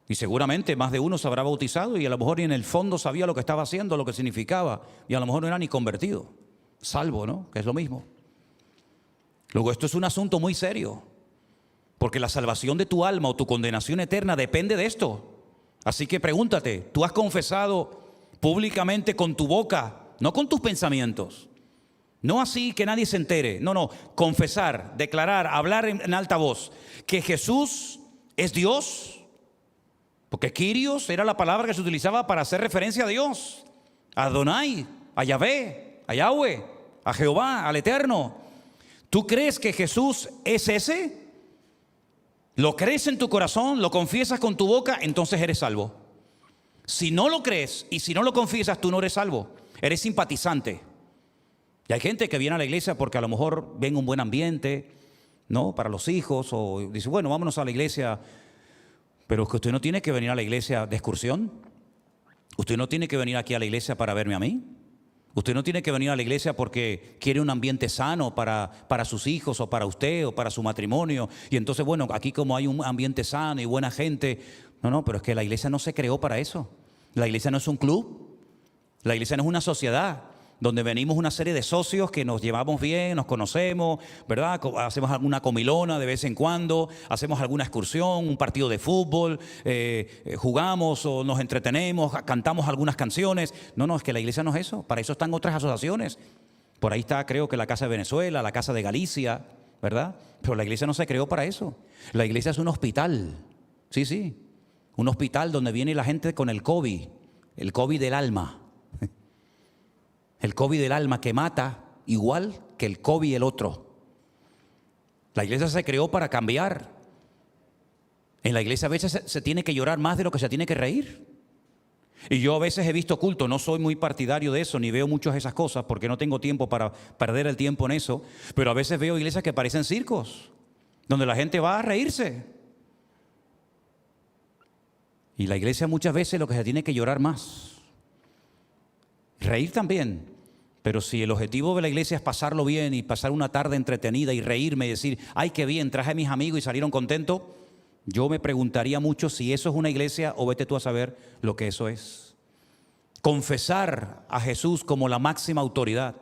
Y seguramente más de uno se habrá bautizado y a lo mejor en el fondo sabía lo que estaba haciendo, lo que significaba. Y a lo mejor no era ni convertido. Salvo, ¿no? Que es lo mismo. Luego, esto es un asunto muy serio. Porque la salvación de tu alma o tu condenación eterna depende de esto. Así que pregúntate, ¿tú has confesado públicamente con tu boca, no con tus pensamientos? No así que nadie se entere. No, confesar, declarar, hablar en alta voz que Jesús es Dios. Porque Kyrios era la palabra que se utilizaba para hacer referencia a Dios, a Adonai, a Yahvé, a Yahweh, a Jehová, al Eterno. ¿Tú crees que Jesús es ese? ¿Lo crees en tu corazón? ¿Lo confiesas con tu boca? Entonces eres salvo. Si no lo crees y si no lo confiesas, tú no eres salvo. Eres simpatizante. Y hay gente que viene a la iglesia porque a lo mejor ven un buen ambiente, ¿no? Para los hijos, o dice, bueno, vámonos a la iglesia. Pero es que usted no tiene que venir a la iglesia de excursión. Usted no tiene que venir aquí a la iglesia para verme a mí. Usted no tiene que venir a la iglesia porque quiere un ambiente sano para sus hijos o para usted o para su matrimonio. Y entonces, bueno, aquí como hay un ambiente sano y buena gente. No, pero es que la iglesia no se creó para eso. La iglesia no es un club. La iglesia no es una sociedad donde venimos una serie de socios que nos llevamos bien, nos conocemos, ¿verdad? Hacemos alguna comilona de vez en cuando, hacemos alguna excursión, un partido de fútbol, jugamos o nos entretenemos, cantamos algunas canciones. No, es que la iglesia no es eso. Para eso están otras asociaciones. Por ahí está, creo que la Casa de Venezuela, la Casa de Galicia, ¿verdad? Pero la iglesia no se creó para eso. La iglesia es un hospital. Sí. Un hospital donde viene la gente con el COVID del alma. El COVID del alma que mata igual que el COVID el otro. La iglesia se creó para cambiar. En la iglesia a veces se tiene que llorar más de lo que se tiene que reír. Y yo a veces he visto culto, no soy muy partidario de eso, ni veo muchas de esas cosas porque no tengo tiempo para perder el tiempo en eso. Pero a veces veo iglesias que parecen circos, donde la gente va a reírse. Y la iglesia muchas veces lo que se tiene que llorar más. Reír también, pero si el objetivo de la iglesia es pasarlo bien y pasar una tarde entretenida y reírme y decir, ay, qué bien, traje a mis amigos y salieron contentos, yo me preguntaría mucho si eso es una iglesia o vete tú a saber lo que eso es. Confesar a Jesús como la máxima autoridad,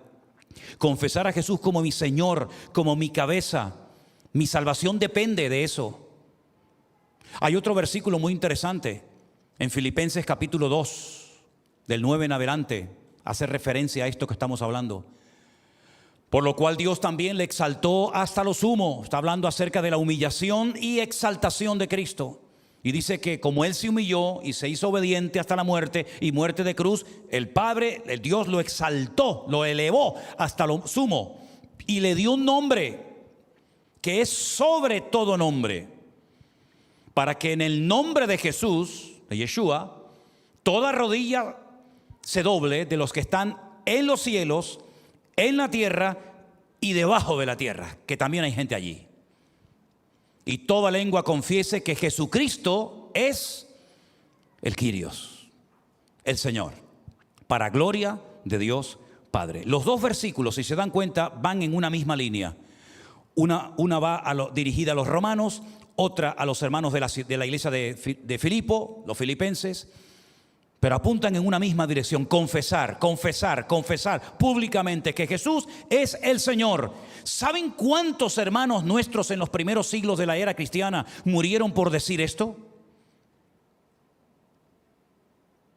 confesar a Jesús como mi Señor, como mi cabeza, mi salvación depende de eso. Hay otro versículo muy interesante en Filipenses capítulo 2, del 9 en adelante. Hace referencia a esto que estamos hablando. Por lo cual Dios también le exaltó hasta lo sumo. Está hablando acerca de la humillación y exaltación de Cristo. Y dice que como Él se humilló y se hizo obediente hasta la muerte y muerte de cruz, el Padre, el Dios lo exaltó, lo elevó hasta lo sumo. Y le dio un nombre que es sobre todo nombre. Para que en el nombre de Jesús, de Yeshua, toda rodilla se doble de los que están en los cielos, en la tierra y debajo de la tierra, que también hay gente allí. Y toda lengua confiese que Jesucristo es el Kyrios, el Señor, para gloria de Dios Padre. Los dos versículos, si se dan cuenta, van en una misma línea. Una va dirigida a los romanos, otra a los hermanos de la iglesia de Filipo, los filipenses, pero apuntan en una misma dirección: confesar, confesar, confesar públicamente que Jesús es el Señor. ¿Saben cuántos hermanos nuestros en los primeros siglos de la era cristiana murieron por decir esto?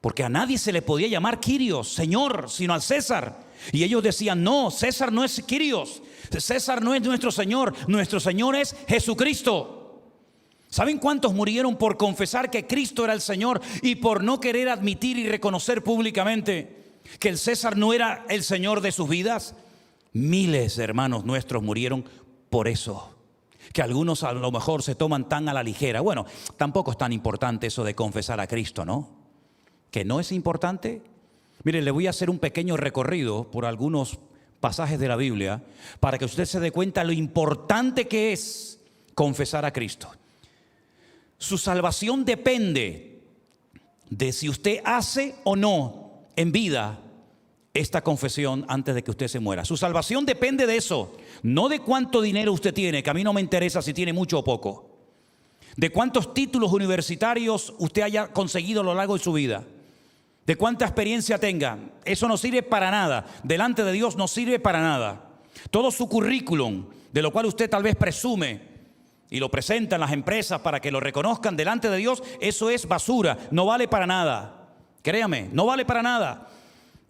Porque a nadie se le podía llamar Kyrios, Señor, sino al César. Y ellos decían: no, César no es Kyrios, César no es nuestro Señor es Jesucristo. ¿Saben cuántos murieron por confesar que Cristo era el Señor y por no querer admitir y reconocer públicamente que el César no era el Señor de sus vidas? Miles de hermanos nuestros murieron por eso, que algunos a lo mejor se toman tan a la ligera. Bueno, tampoco es tan importante eso de confesar a Cristo, ¿no? ¿Que no es importante? Mire, le voy a hacer un pequeño recorrido por algunos pasajes de la Biblia para que usted se dé cuenta lo importante que es confesar a Cristo. Su salvación depende de si usted hace o no en vida esta confesión antes de que usted se muera. Su salvación depende de eso, no de cuánto dinero usted tiene, que a mí no me interesa si tiene mucho o poco, de cuántos títulos universitarios usted haya conseguido a lo largo de su vida, de cuánta experiencia tenga. Eso no sirve para nada. Delante de Dios no sirve para nada. Todo su currículum, de lo cual usted tal vez presume y lo presenta en las empresas para que lo reconozcan delante de Dios, eso es basura, no vale para nada. Créame, no vale para nada.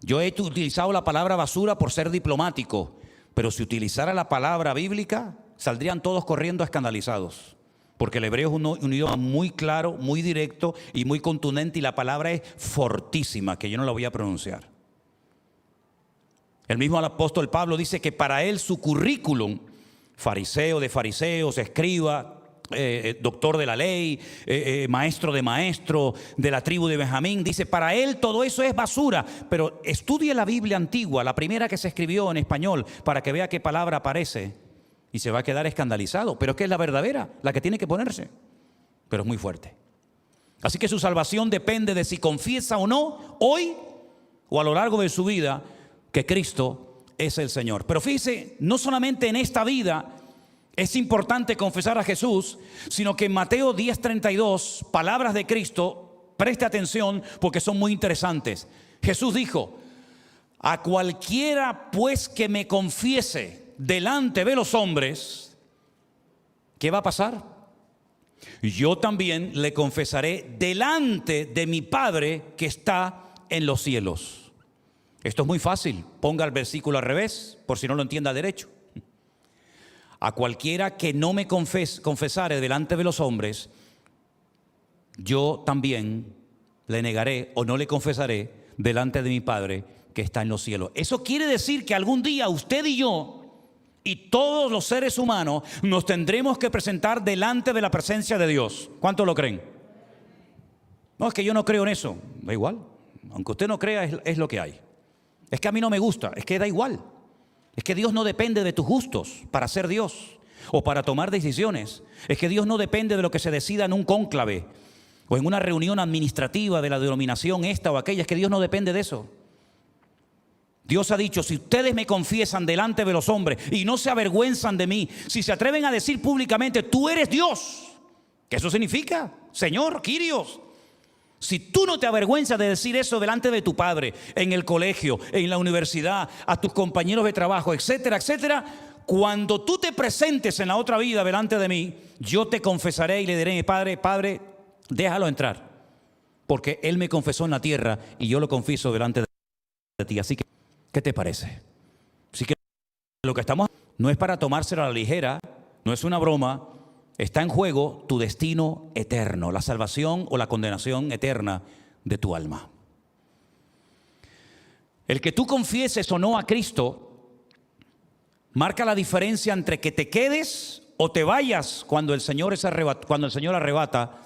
Yo he utilizado la palabra basura por ser diplomático, pero si utilizara la palabra bíblica, saldrían todos corriendo escandalizados. Porque el hebreo es un idioma muy claro, muy directo y muy contundente, y la palabra es fortísima, que yo no la voy a pronunciar. El mismo apóstol Pablo dice que para él su currículum, fariseo de fariseos, escriba, doctor de la ley, maestro de maestro, de la tribu de Benjamín, dice, para él todo eso es basura. Pero estudie la Biblia antigua, la primera que se escribió en español, para que vea qué palabra aparece, y se va a quedar escandalizado. Pero ¿qué es la verdadera? La que tiene que ponerse. Pero es muy fuerte. Así que su salvación depende de si confiesa o no, hoy o a lo largo de su vida, que Cristo es el Señor. Pero fíjese, no solamente en esta vida es importante confesar a Jesús, sino que en Mateo 10:32, palabras de Cristo, preste atención porque son muy interesantes. Jesús dijo: a cualquiera pues que me confiese delante de los hombres, ¿qué va a pasar? Yo también le confesaré delante de mi Padre que está en los cielos. Esto es muy fácil. Ponga el versículo al revés, por si no lo entienda derecho. A cualquiera que no me confesare delante de los hombres, yo también le negaré o no le confesaré delante de mi Padre que está en los cielos. Eso quiere decir que algún día usted y yo y todos los seres humanos nos tendremos que presentar delante de la presencia de Dios. ¿Cuántos lo creen? No, es que yo no creo en eso. Da igual. Aunque usted no crea, es lo que hay. Es que a mí no me gusta, es que da igual. Es que Dios no depende de tus gustos para ser Dios o para tomar decisiones. Es que Dios no depende de lo que se decida en un cónclave o en una reunión administrativa de la denominación esta o aquella. Es que Dios no depende de eso. Dios ha dicho: si ustedes me confiesan delante de los hombres y no se avergüenzan de mí, si se atreven a decir públicamente, tú eres Dios, ¿qué eso significa? Señor, Kyrios. Si tú no te avergüenzas de decir eso delante de tu padre, en el colegio, en la universidad, a tus compañeros de trabajo, etcétera, etcétera, cuando tú te presentes en la otra vida delante de mí, yo te confesaré y le diré: Padre, déjalo entrar, porque él me confesó en la tierra y yo lo confieso delante de ti. Así que, ¿qué te parece? Así que lo que estamos no es para tomárselo a la ligera, no es una broma. Está en juego tu destino eterno, la salvación o la condenación eterna de tu alma. El que tú confieses o no a Cristo marca la diferencia entre que te quedes o te vayas cuando el Señor arrebata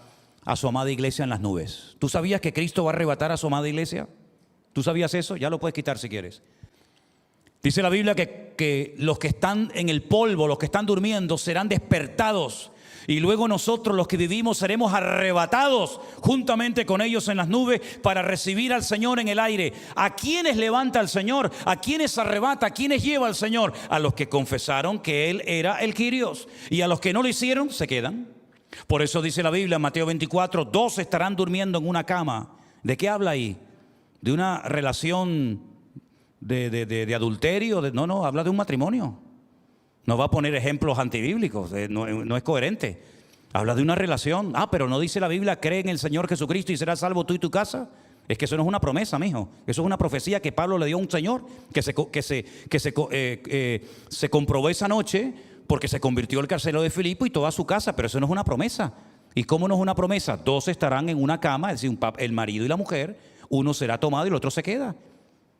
a su amada iglesia en las nubes. ¿Tú sabías que Cristo va a arrebatar a su amada iglesia? ¿Tú sabías eso? Ya lo puedes quitar si quieres. Dice la Biblia que los que están en el polvo, los que están durmiendo, serán despertados. Y luego nosotros, los que vivimos, seremos arrebatados juntamente con ellos en las nubes para recibir al Señor en el aire. ¿A quiénes levanta el Señor? ¿A quiénes arrebata? ¿A quiénes lleva el Señor? A los que confesaron que Él era el Kyrios. Y a los que no lo hicieron, se quedan. Por eso dice la Biblia en Mateo 24, 2 estarán durmiendo en una cama. ¿De qué habla ahí? ¿De una relación de adulterio? No, habla de un matrimonio. No va a poner ejemplos antibíblicos, no es coherente. Habla de una relación. Pero no dice la Biblia, cree en el Señor Jesucristo y serás salvo tú y tu casa. Es que eso no es una promesa, mijo. Eso es una profecía que Pablo le dio a un señor que se comprobó esa noche porque se convirtió el carcelero de Filipo y toda su casa. Pero eso no es una promesa. ¿Y cómo no es una promesa? 2 estarán en una cama, es decir, el marido y la mujer. Uno será tomado y el otro se queda.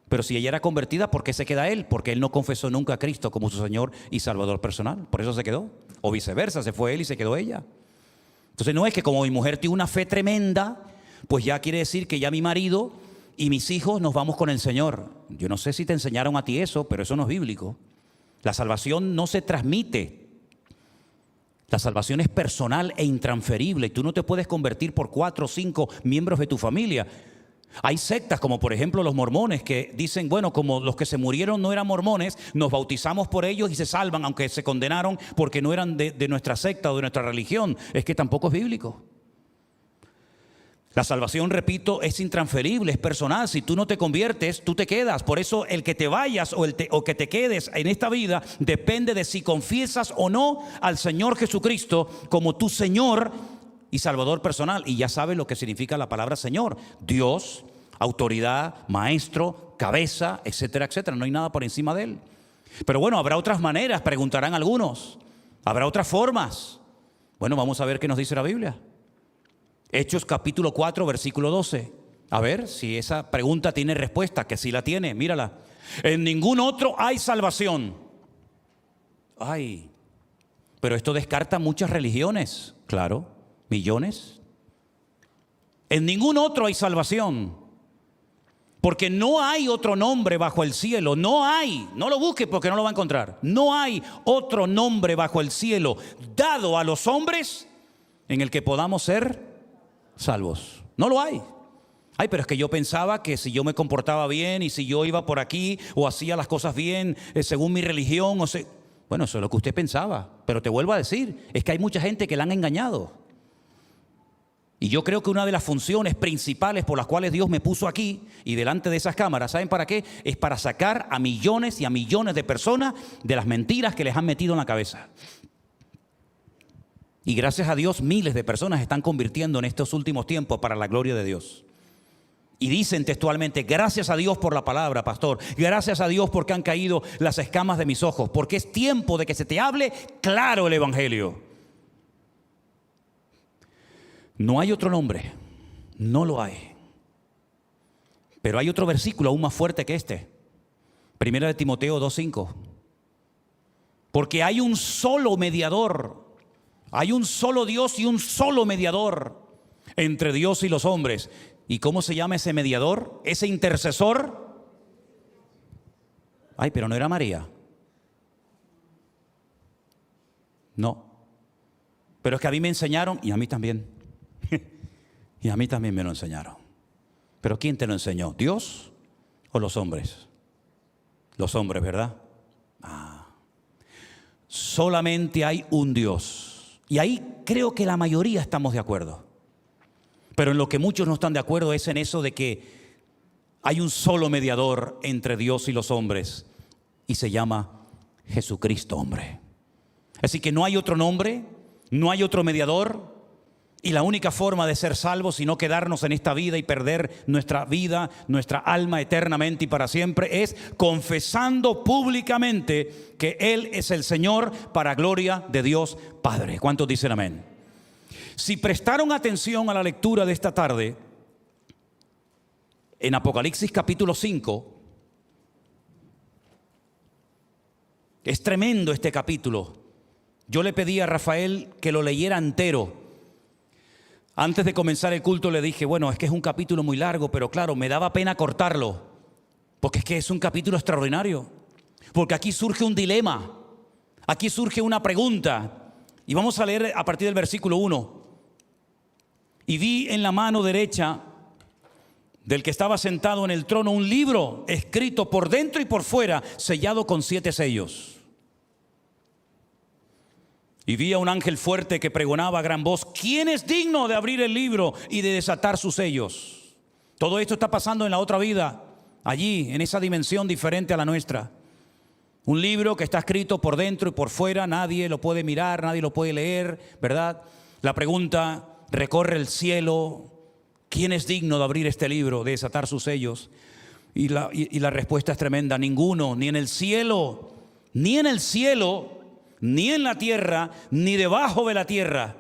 Pero si ella era convertida, ¿por qué se queda él? Porque él no confesó nunca a Cristo como su Señor y Salvador personal. Por eso se quedó. O viceversa, se fue él y se quedó ella. Entonces no es que como mi mujer tiene una fe tremenda, pues ya quiere decir que ya mi marido y mis hijos nos vamos con el Señor. Yo no sé si te enseñaron a ti eso, pero eso no es bíblico. La salvación no se transmite. La salvación es personal e intransferible. Tú no te puedes convertir por 4 o 5 miembros de tu familia. Hay sectas como por ejemplo los mormones que dicen, bueno, como los que se murieron no eran mormones, nos bautizamos por ellos y se salvan, aunque se condenaron porque no eran de nuestra secta o de nuestra religión. Es que tampoco es bíblico. La salvación, repito, es intransferible, es personal. Si tú no te conviertes, tú te quedas. Por eso el que te vayas o que te quedes en esta vida depende de si confiesas o no al Señor Jesucristo como tu Señor y Salvador personal. Y ya sabes lo que significa la palabra Señor: Dios, autoridad, maestro, cabeza, etcétera, etcétera. No hay nada por encima de Él. Pero bueno, habrá otras maneras, preguntarán algunos. Habrá otras formas. Bueno, vamos a ver qué nos dice la Biblia. Hechos capítulo 4, versículo 12. A ver si esa pregunta tiene respuesta, que sí la tiene, mírala. En ningún otro hay salvación. Pero esto descarta muchas religiones, claro. Millones. En ningún otro hay salvación, porque no hay otro nombre bajo el cielo. No hay, no lo busque porque no lo va a encontrar. No hay otro nombre bajo el cielo dado a los hombres en el que podamos ser salvos. No lo hay. Pero es que yo pensaba que si yo me comportaba bien y si yo iba por aquí o hacía las cosas bien según mi religión, bueno, eso es lo que usted pensaba. Pero te vuelvo a decir, es que hay mucha gente que la han engañado. Y yo creo que una de las funciones principales por las cuales Dios me puso aquí y delante de esas cámaras, ¿saben para qué? Es para sacar a millones y a millones de personas de las mentiras que les han metido en la cabeza. Y gracias a Dios, miles de personas están convirtiendo en estos últimos tiempos para la gloria de Dios. Y dicen textualmente: gracias a Dios por la palabra, pastor. Gracias a Dios porque han caído las escamas de mis ojos. Porque es tiempo de que se te hable claro el evangelio. No hay otro nombre, no lo hay. Pero hay otro versículo aún más fuerte que este. Primera de Timoteo 2:5. Porque hay un solo mediador, hay un solo Dios y un solo mediador entre Dios y los hombres. ¿Y cómo se llama ese mediador? Ese intercesor. Pero no era María. No. Pero es que a mí me enseñaron, y a mí también. Y a mí también me lo enseñaron. ¿Pero quién te lo enseñó? ¿Dios o los hombres? Los hombres, ¿verdad? Solamente hay un Dios. Y ahí creo que la mayoría estamos de acuerdo. Pero en lo que muchos no están de acuerdo es en eso de que hay un solo mediador entre Dios y los hombres. Y se llama Jesucristo, hombre. Así que no hay otro nombre, no hay otro mediador. Y la única forma de ser salvos y no quedarnos en esta vida y perder nuestra vida, nuestra alma eternamente y para siempre, es confesando públicamente que Él es el Señor para gloria de Dios Padre. ¿Cuántos dicen amén? Si prestaron atención a la lectura de esta tarde, en Apocalipsis capítulo 5, es tremendo este capítulo. Yo le pedí a Rafael que lo leyera entero. Antes de comenzar el culto le dije, bueno, es que es un capítulo muy largo, pero claro, me daba pena cortarlo, porque es que es un capítulo extraordinario. Porque aquí surge un dilema, aquí surge una pregunta. Y vamos a leer a partir del versículo 1. Y vi en la mano derecha del que estaba sentado en el trono un libro escrito por dentro y por fuera, sellado con 7 sellos. Y vi a un ángel fuerte que pregonaba a gran voz: ¿quién es digno de abrir el libro y de desatar sus sellos? Todo esto está pasando en la otra vida, allí, en esa dimensión diferente a la nuestra. Un libro que está escrito por dentro y por fuera, nadie lo puede mirar, nadie lo puede leer, ¿verdad? La pregunta recorre el cielo: ¿quién es digno de abrir este libro, de desatar sus sellos? Y la respuesta es tremenda: ninguno, ni en el cielo, ni en la tierra, ni debajo de la tierra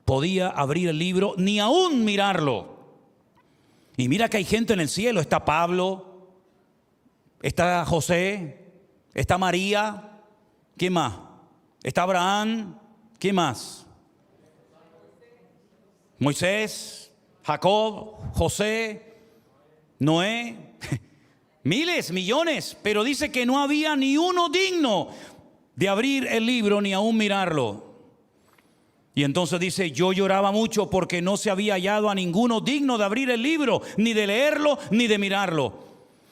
podía abrir el libro, ni aún mirarlo. Y mira que hay gente en el cielo. Está Pablo, está José, está María. ¿Quién más? Está Abraham. ¿Quién más? Moisés, Jacob, José, Noé. Miles, millones. Pero dice que no había ni uno digno de abrir el libro ni aún mirarlo. Y entonces dice: yo lloraba mucho porque no se había hallado a ninguno digno de abrir el libro, ni de leerlo, ni de mirarlo.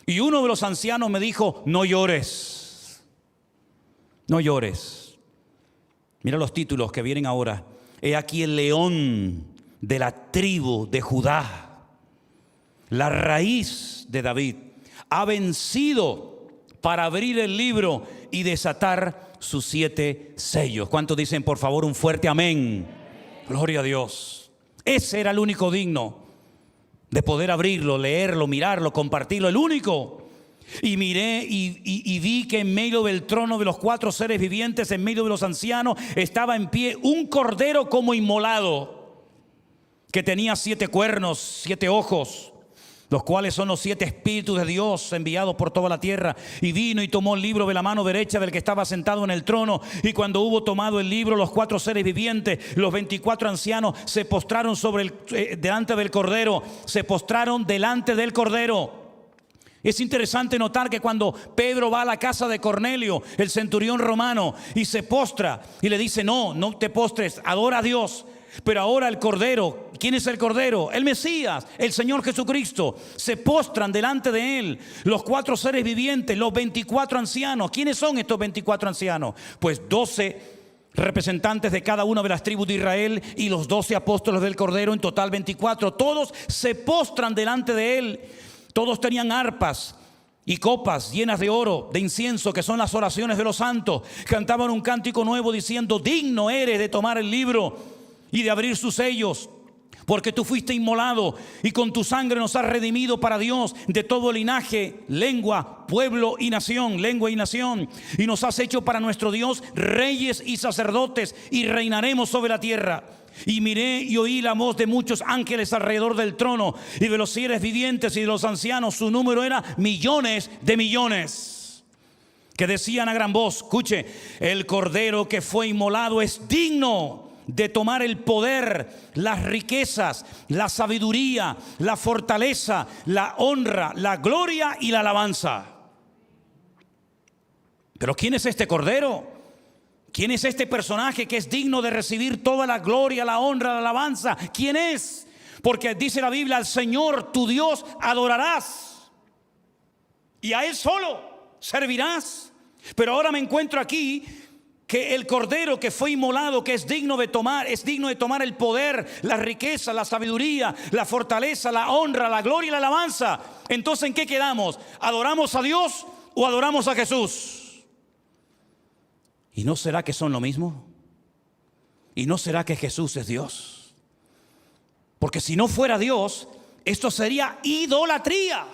Y uno de los ancianos me dijo: no llores, no llores. Mira los títulos que vienen ahora. He aquí el león de la tribu de Judá, la raíz de David, ha vencido para abrir el libro y desatar sus 7 sellos. ¿Cuántos dicen por favor un fuerte amén? Gloria a Dios. Ese era el único digno de poder abrirlo, leerlo, mirarlo, compartirlo, el único. Y miré y vi que en medio del trono de los 4 seres vivientes, en medio de los ancianos, estaba en pie un cordero como inmolado, que tenía 7 cuernos, 7 ojos, los cuales son los 7 espíritus de Dios enviados por toda la tierra. Y vino y tomó el libro de la mano derecha del que estaba sentado en el trono. Y cuando hubo tomado el libro, los 4 seres vivientes, los 24 ancianos, se postraron delante del cordero. Se postraron delante del cordero. Es interesante notar que cuando Pedro va a la casa de Cornelio, el centurión romano, y se postra y le dice: no te postres, adora a Dios. Pero ahora el Cordero, ¿quién es el Cordero? El Mesías, el Señor Jesucristo. Se postran delante de Él los 4 seres vivientes, los 24 ancianos. ¿Quiénes son estos 24 ancianos? Pues 12 representantes de cada una de las tribus de Israel y los 12 apóstoles del Cordero, en total 24. Todos se postran delante de Él. Todos tenían arpas y copas llenas de oro, de incienso, que son las oraciones de los santos. Cantaban un cántico nuevo diciendo: digno eres de tomar el libro y de abrir sus sellos, porque tú fuiste inmolado y con tu sangre nos has redimido para Dios de todo linaje, lengua, pueblo y nación, y nos has hecho para nuestro Dios reyes y sacerdotes, y reinaremos sobre la tierra. Y miré y oí la voz de muchos ángeles alrededor del trono y de los seres vivientes y de los ancianos. Su número era millones de millones, que decían a gran voz: escuche, el cordero que fue inmolado es digno de tomar el poder, las riquezas, la sabiduría, la fortaleza, la honra, la gloria y la alabanza. Pero ¿quién es este cordero? ¿Quién es este personaje que es digno de recibir toda la gloria, la honra, la alabanza? ¿Quién es? Porque dice la Biblia: al Señor tu Dios adorarás y a Él solo servirás. Pero ahora me encuentro aquí que el cordero que fue inmolado, que es digno de tomar el poder, la riqueza, la sabiduría, la fortaleza, la honra, la gloria y la alabanza. Entonces, ¿en qué quedamos? ¿Adoramos a Dios o adoramos a Jesús? ¿Y no será que son lo mismo? ¿Y no será que Jesús es Dios? Porque si no fuera Dios, esto sería idolatría.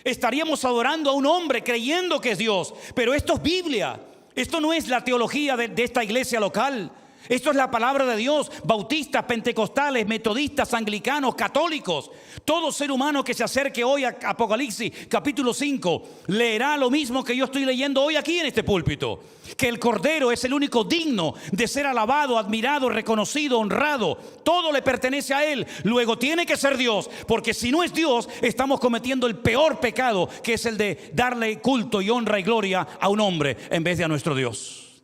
Estaríamos adorando a un hombre creyendo que es Dios. Pero esto es Biblia. Esto no es la teología de esta iglesia local. Esto es la palabra de Dios. Bautistas, pentecostales, metodistas, anglicanos, católicos. Todo ser humano que se acerque hoy a Apocalipsis capítulo 5 leerá lo mismo que yo estoy leyendo hoy aquí en este púlpito. Que el Cordero es el único digno de ser alabado, admirado, reconocido, honrado. Todo le pertenece a Él. Luego tiene que ser Dios, porque si no es Dios, estamos cometiendo el peor pecado, que es el de darle culto y honra y gloria a un hombre en vez de a nuestro Dios.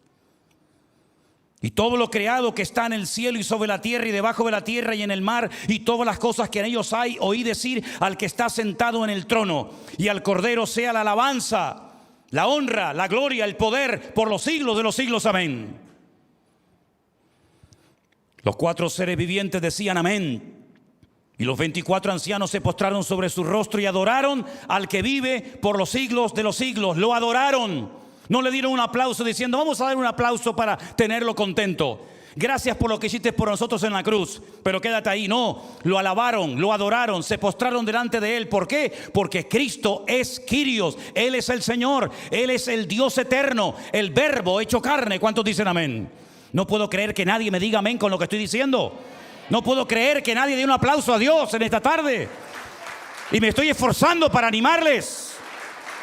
Y todo lo creado que está en el cielo y sobre la tierra y debajo de la tierra y en el mar y todas las cosas que en ellos hay, oí decir al que está sentado en el trono y al Cordero sea la alabanza, la honra, la gloria, el poder por los siglos de los siglos. Amén. Los 4 seres vivientes decían amén. Y los 24 ancianos se postraron sobre su rostro y adoraron al que vive por los siglos de los siglos. Lo adoraron. No le dieron un aplauso diciendo, vamos a dar un aplauso para tenerlo contento. Gracias por lo que hiciste por nosotros en la cruz, pero quédate ahí. No, lo alabaron, lo adoraron, se postraron delante de Él. ¿Por qué? Porque Cristo es Kyrios, Él es el Señor, Él es el Dios eterno, el Verbo hecho carne. ¿Cuántos dicen amén? No puedo creer que nadie me diga amén con lo que estoy diciendo. No puedo creer que nadie dé un aplauso a Dios en esta tarde. Y me estoy esforzando para animarles.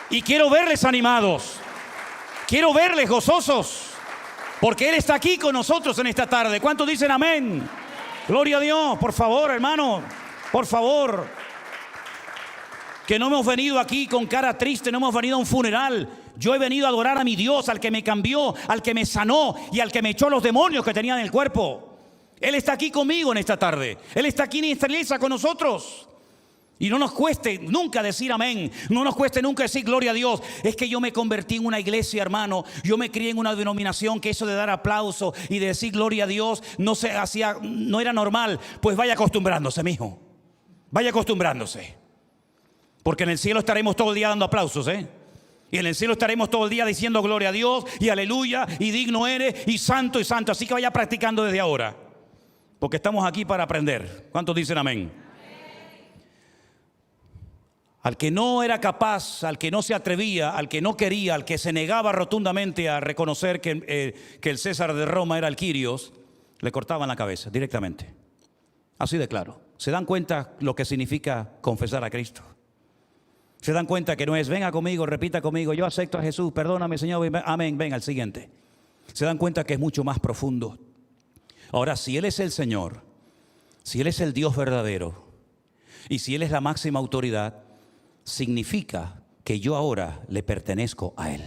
Y quiero verles animados. Quiero verles gozosos, porque Él está aquí con nosotros en esta tarde. ¿Cuántos dicen amén? Gloria a Dios. Por favor, hermano, por favor. Que no hemos venido aquí con cara triste, no hemos venido a un funeral. Yo he venido a adorar a mi Dios, al que me cambió, al que me sanó y al que me echó los demonios que tenía en el cuerpo. Él está aquí conmigo en esta tarde. Él está aquí en esta iglesia con nosotros. Y no nos cueste nunca decir amén. No nos cueste nunca decir gloria a Dios. Es que yo me convertí en una iglesia, hermano. Yo me crié en una denominación que eso de dar aplauso y de decir gloria a Dios no se hacía, no era normal. Pues vaya acostumbrándose, mijo. Vaya acostumbrándose. Porque en el cielo estaremos todo el día dando aplausos, Y en el cielo estaremos todo el día diciendo gloria a Dios y aleluya y digno eres y santo y santo. Así que vaya practicando desde ahora. Porque estamos aquí para aprender. ¿Cuántos dicen amén? Al que no era capaz, al que no se atrevía, al que no quería, al que se negaba rotundamente a reconocer que el César de Roma era el Kyrios, le cortaban la cabeza directamente. Así de claro. ¿Se dan cuenta lo que significa confesar a Cristo? ¿Se dan cuenta que no es venga conmigo, repita conmigo, yo acepto a Jesús, perdóname Señor, amén, venga al siguiente? ¿Se dan cuenta que es mucho más profundo? Ahora, si Él es el Señor, si Él es el Dios verdadero y si Él es la máxima autoridad, significa que yo ahora le pertenezco a Él.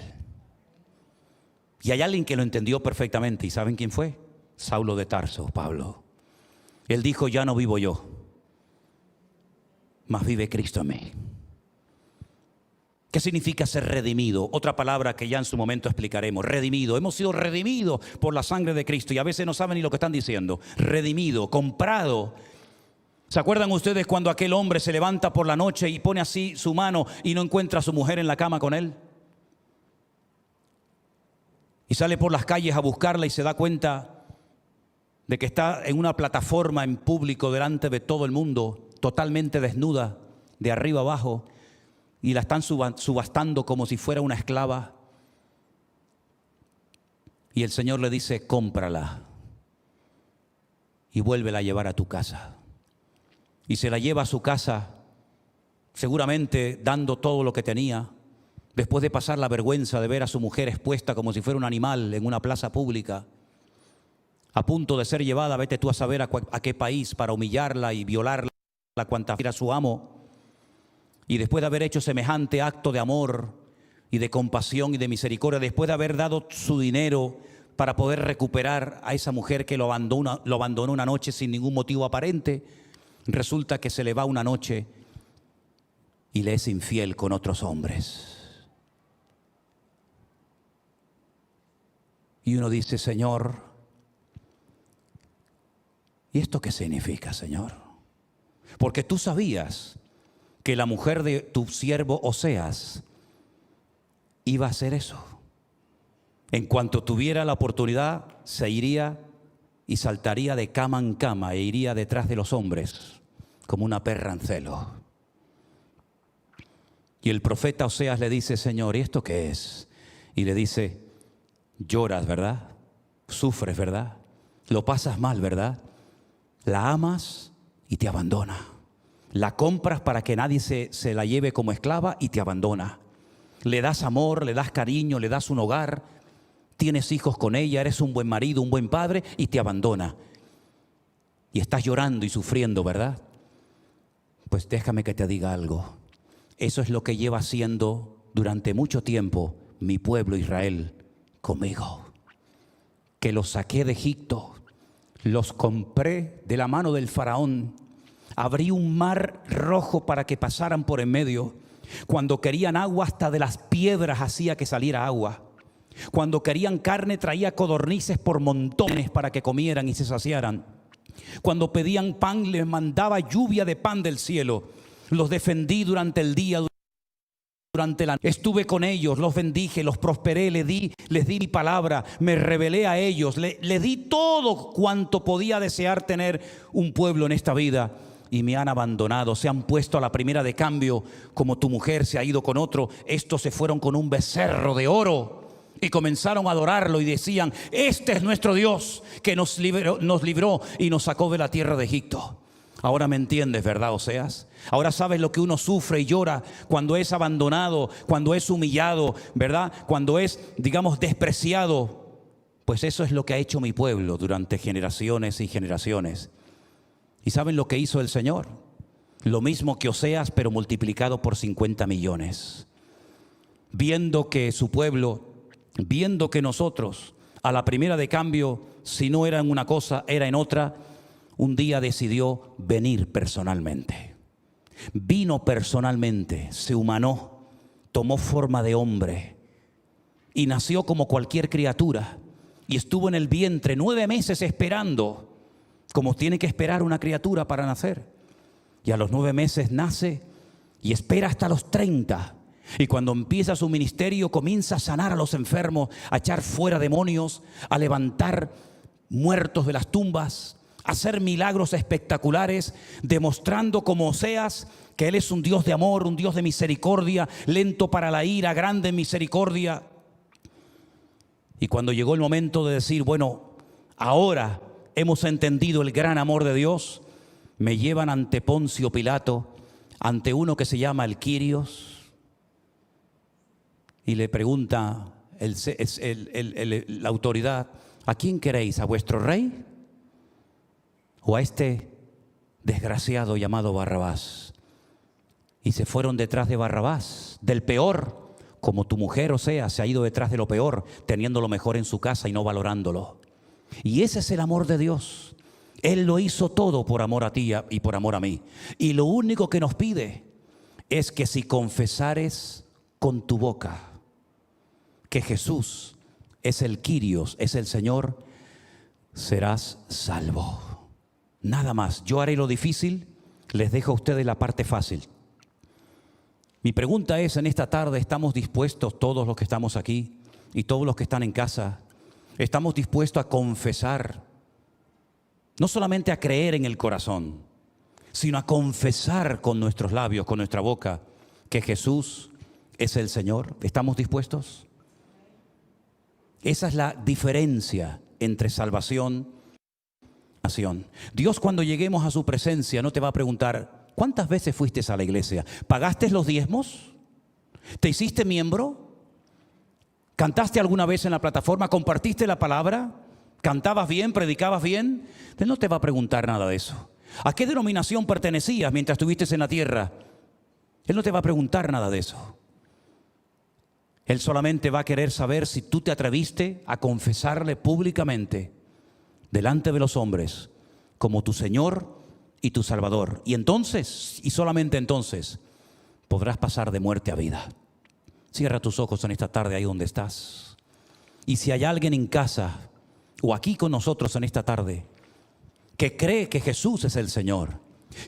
Y hay alguien que lo entendió perfectamente. ¿Y saben quién fue? Saulo de Tarso, Pablo. Él dijo, ya no vivo yo, mas vive Cristo en mí. ¿Qué significa ser redimido? Otra palabra que ya en su momento explicaremos. Redimido. Hemos sido redimidos por la sangre de Cristo. Y a veces no saben ni lo que están diciendo. Redimido, comprado. ¿Se acuerdan ustedes cuando aquel hombre se levanta por la noche y pone así su mano y no encuentra a su mujer en la cama con él? Y sale por las calles a buscarla y se da cuenta de que está en una plataforma en público delante de todo el mundo, totalmente desnuda, de arriba abajo, y la están subastando como si fuera una esclava. Y el Señor le dice, cómprala y vuélvela a llevar a tu casa. Y se la lleva a su casa, seguramente dando todo lo que tenía, después de pasar la vergüenza de ver a su mujer expuesta como si fuera un animal en una plaza pública, a punto de ser llevada, vete tú a saber a qué país, para humillarla y violarla, cuanta era su amo. Y después de haber hecho semejante acto de amor y de compasión y de misericordia, después de haber dado su dinero para poder recuperar a esa mujer que lo abandonó una noche sin ningún motivo aparente, resulta que se le va una noche y le es infiel con otros hombres. Y uno dice, Señor, ¿y esto qué significa, Señor? Porque tú sabías que la mujer de tu siervo Oseas iba a hacer eso. En cuanto tuviera la oportunidad, se iría y saltaría de cama en cama e iría detrás de los hombres como una perra en celo. Y el profeta Oseas le dice, Señor, ¿y esto qué es? Y le dice, lloras, ¿verdad? Sufres, ¿verdad? Lo pasas mal, ¿verdad? La amas y te abandona. La compras para que nadie se la lleve como esclava y te abandona. Le das amor, le das cariño, le das un hogar, tienes hijos con ella, eres un buen marido, un buen padre y te abandona. Y estás llorando y sufriendo, ¿verdad? Pues déjame que te diga algo. Eso es lo que lleva haciendo durante mucho tiempo mi pueblo Israel conmigo. Que los saqué de Egipto, los compré de la mano del faraón, abrí un mar rojo para que pasaran por en medio. Cuando querían agua, hasta de las piedras hacía que saliera agua. Cuando querían carne, traía codornices por montones para que comieran y se saciaran. Cuando pedían pan, les mandaba lluvia de pan del cielo. Los defendí durante el día, durante la noche. Estuve con ellos, los bendije, los prosperé, les di mi palabra, me revelé a ellos, les di todo cuanto podía desear tener un pueblo en esta vida. Y me han abandonado, se han puesto a la primera de cambio, como tu mujer se ha ido con otro. Estos se fueron con un becerro de oro y comenzaron a adorarlo y decían: este es nuestro Dios que nos libró y nos sacó de la tierra de Egipto. Ahora me entiendes, ¿verdad, Oseas? Ahora sabes lo que uno sufre y llora cuando es abandonado, cuando es humillado, ¿verdad? Cuando es, digamos, despreciado. Pues eso es lo que ha hecho mi pueblo durante generaciones y generaciones. ¿Y saben lo que hizo el Señor? Lo mismo que Oseas, pero multiplicado por 50 millones. Viendo que su pueblo, viendo que nosotros, a la primera de cambio, si no era en una cosa, era en otra, un día decidió venir personalmente. Vino personalmente, se humanó, tomó forma de hombre y nació como cualquier criatura. Y estuvo en el vientre 9 meses esperando, como tiene que esperar una criatura para nacer. Y a los 9 meses nace y espera hasta los 30. Y cuando empieza su ministerio, comienza a sanar a los enfermos, a echar fuera demonios, a levantar muertos de las tumbas, a hacer milagros espectaculares, demostrando como Oseas que Él es un Dios de amor, un Dios de misericordia, lento para la ira, grande en misericordia. Y cuando llegó el momento de decir, bueno, ahora hemos entendido el gran amor de Dios, me llevan ante Poncio Pilato, ante uno que se llama el Quirios, y le pregunta la autoridad: ¿a quién queréis? ¿A vuestro rey? ¿O a este desgraciado llamado Barrabás? Y se fueron detrás de Barrabás, del peor, como tu mujer, Oseas, se ha ido detrás de lo peor, teniendo lo mejor en su casa y no valorándolo. Y ese es el amor de Dios. Él lo hizo todo por amor a ti y por amor a mí. Y lo único que nos pide es que si confesares con tu boca que Jesús es el Quirios, es el Señor, serás salvo. Nada más. Yo haré lo difícil, les dejo a ustedes la parte fácil. Mi pregunta es, en esta tarde, ¿estamos dispuestos todos los que estamos aquí y todos los que están en casa? ¿Estamos dispuestos a confesar? No solamente a creer en el corazón, sino a confesar con nuestros labios, con nuestra boca, que Jesús es el Señor. ¿Estamos dispuestos? Esa es la diferencia entre salvación y nación. Dios, cuando lleguemos a su presencia, no te va a preguntar: ¿cuántas veces fuiste a la iglesia? ¿Pagaste los diezmos? ¿Te hiciste miembro? ¿Cantaste alguna vez en la plataforma? ¿Compartiste la palabra? ¿Cantabas bien? ¿Predicabas bien? Él no te va a preguntar nada de eso. ¿A qué denominación pertenecías mientras estuviste en la tierra? Él no te va a preguntar nada de eso. Él solamente va a querer saber si tú te atreviste a confesarle públicamente delante de los hombres como tu Señor y tu Salvador. Y entonces, y solamente entonces, podrás pasar de muerte a vida. Cierra tus ojos en esta tarde ahí donde estás. Y si hay alguien en casa o aquí con nosotros en esta tarde que cree que Jesús es el Señor,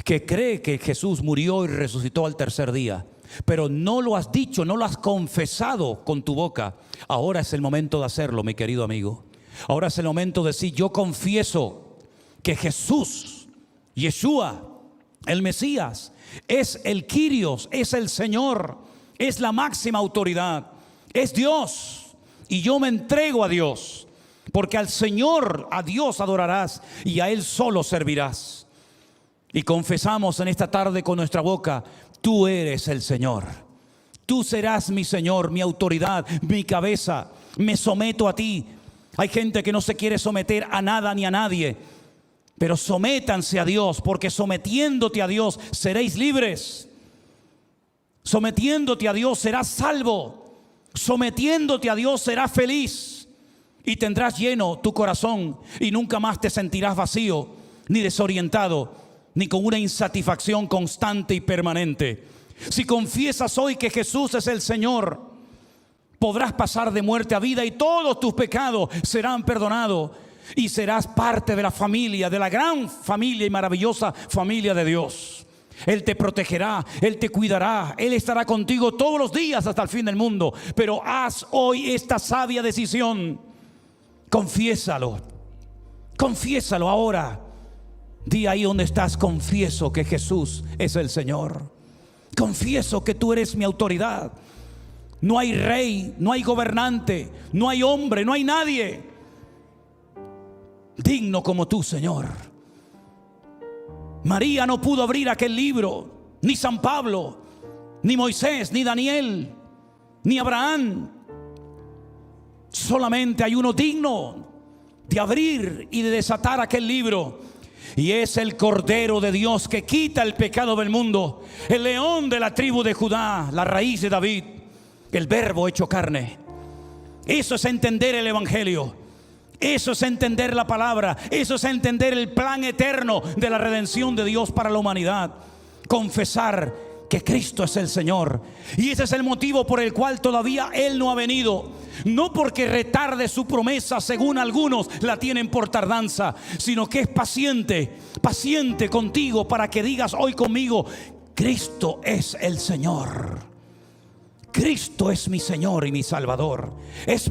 que cree que Jesús murió y resucitó al tercer día, pero no lo has dicho, no lo has confesado con tu boca, ahora es el momento de hacerlo, mi querido amigo. Ahora es el momento de decir: yo confieso que Jesús, Yeshua, el Mesías, es el Quirios, es el Señor, es la máxima autoridad, es Dios, y yo me entrego a Dios. Porque al Señor, a Dios adorarás y a Él solo servirás. Y confesamos en esta tarde con nuestra boca: tú eres el Señor. Tú serás mi Señor, mi autoridad, mi cabeza. Me someto a ti. Hay gente que no se quiere someter a nada ni a nadie, pero sométanse a Dios, porque sometiéndote a Dios seréis libres. Sometiéndote a Dios serás salvo. Sometiéndote a Dios serás feliz y tendrás lleno tu corazón y nunca más te sentirás vacío, ni desorientado, ni con una insatisfacción constante y permanente. Si confiesas hoy que Jesús es el Señor, podrás pasar de muerte a vida y todos tus pecados serán perdonados y serás parte de la familia, de la gran familia y maravillosa familia de Dios. Él te protegerá, Él te cuidará, Él estará contigo todos los días hasta el fin del mundo. Pero haz hoy esta sabia decisión. Confiésalo, confiésalo ahora. Di ahí donde estás: confieso que Jesús es el Señor. Confieso que tú eres mi autoridad. No hay rey, no hay gobernante, no hay hombre, no hay nadie digno como tú, Señor. María no pudo abrir aquel libro, ni San Pablo, ni Moisés, ni Daniel, ni Abraham. Solamente hay uno digno de abrir y de desatar aquel libro, y es el Cordero de Dios que quita el pecado del mundo, el león de la tribu de Judá, la raíz de David, el Verbo hecho carne. Eso es entender el Evangelio. Eso es entender la palabra. Eso es entender el plan eterno de la redención de Dios para la humanidad. Confesar que Cristo es el Señor. Y ese es el motivo por el cual todavía Él no ha venido. No porque retarde su promesa, según algunos la tienen por tardanza, sino que es paciente, paciente contigo, para que digas hoy conmigo: Cristo es el Señor. Cristo es mi Señor y mi Salvador. Es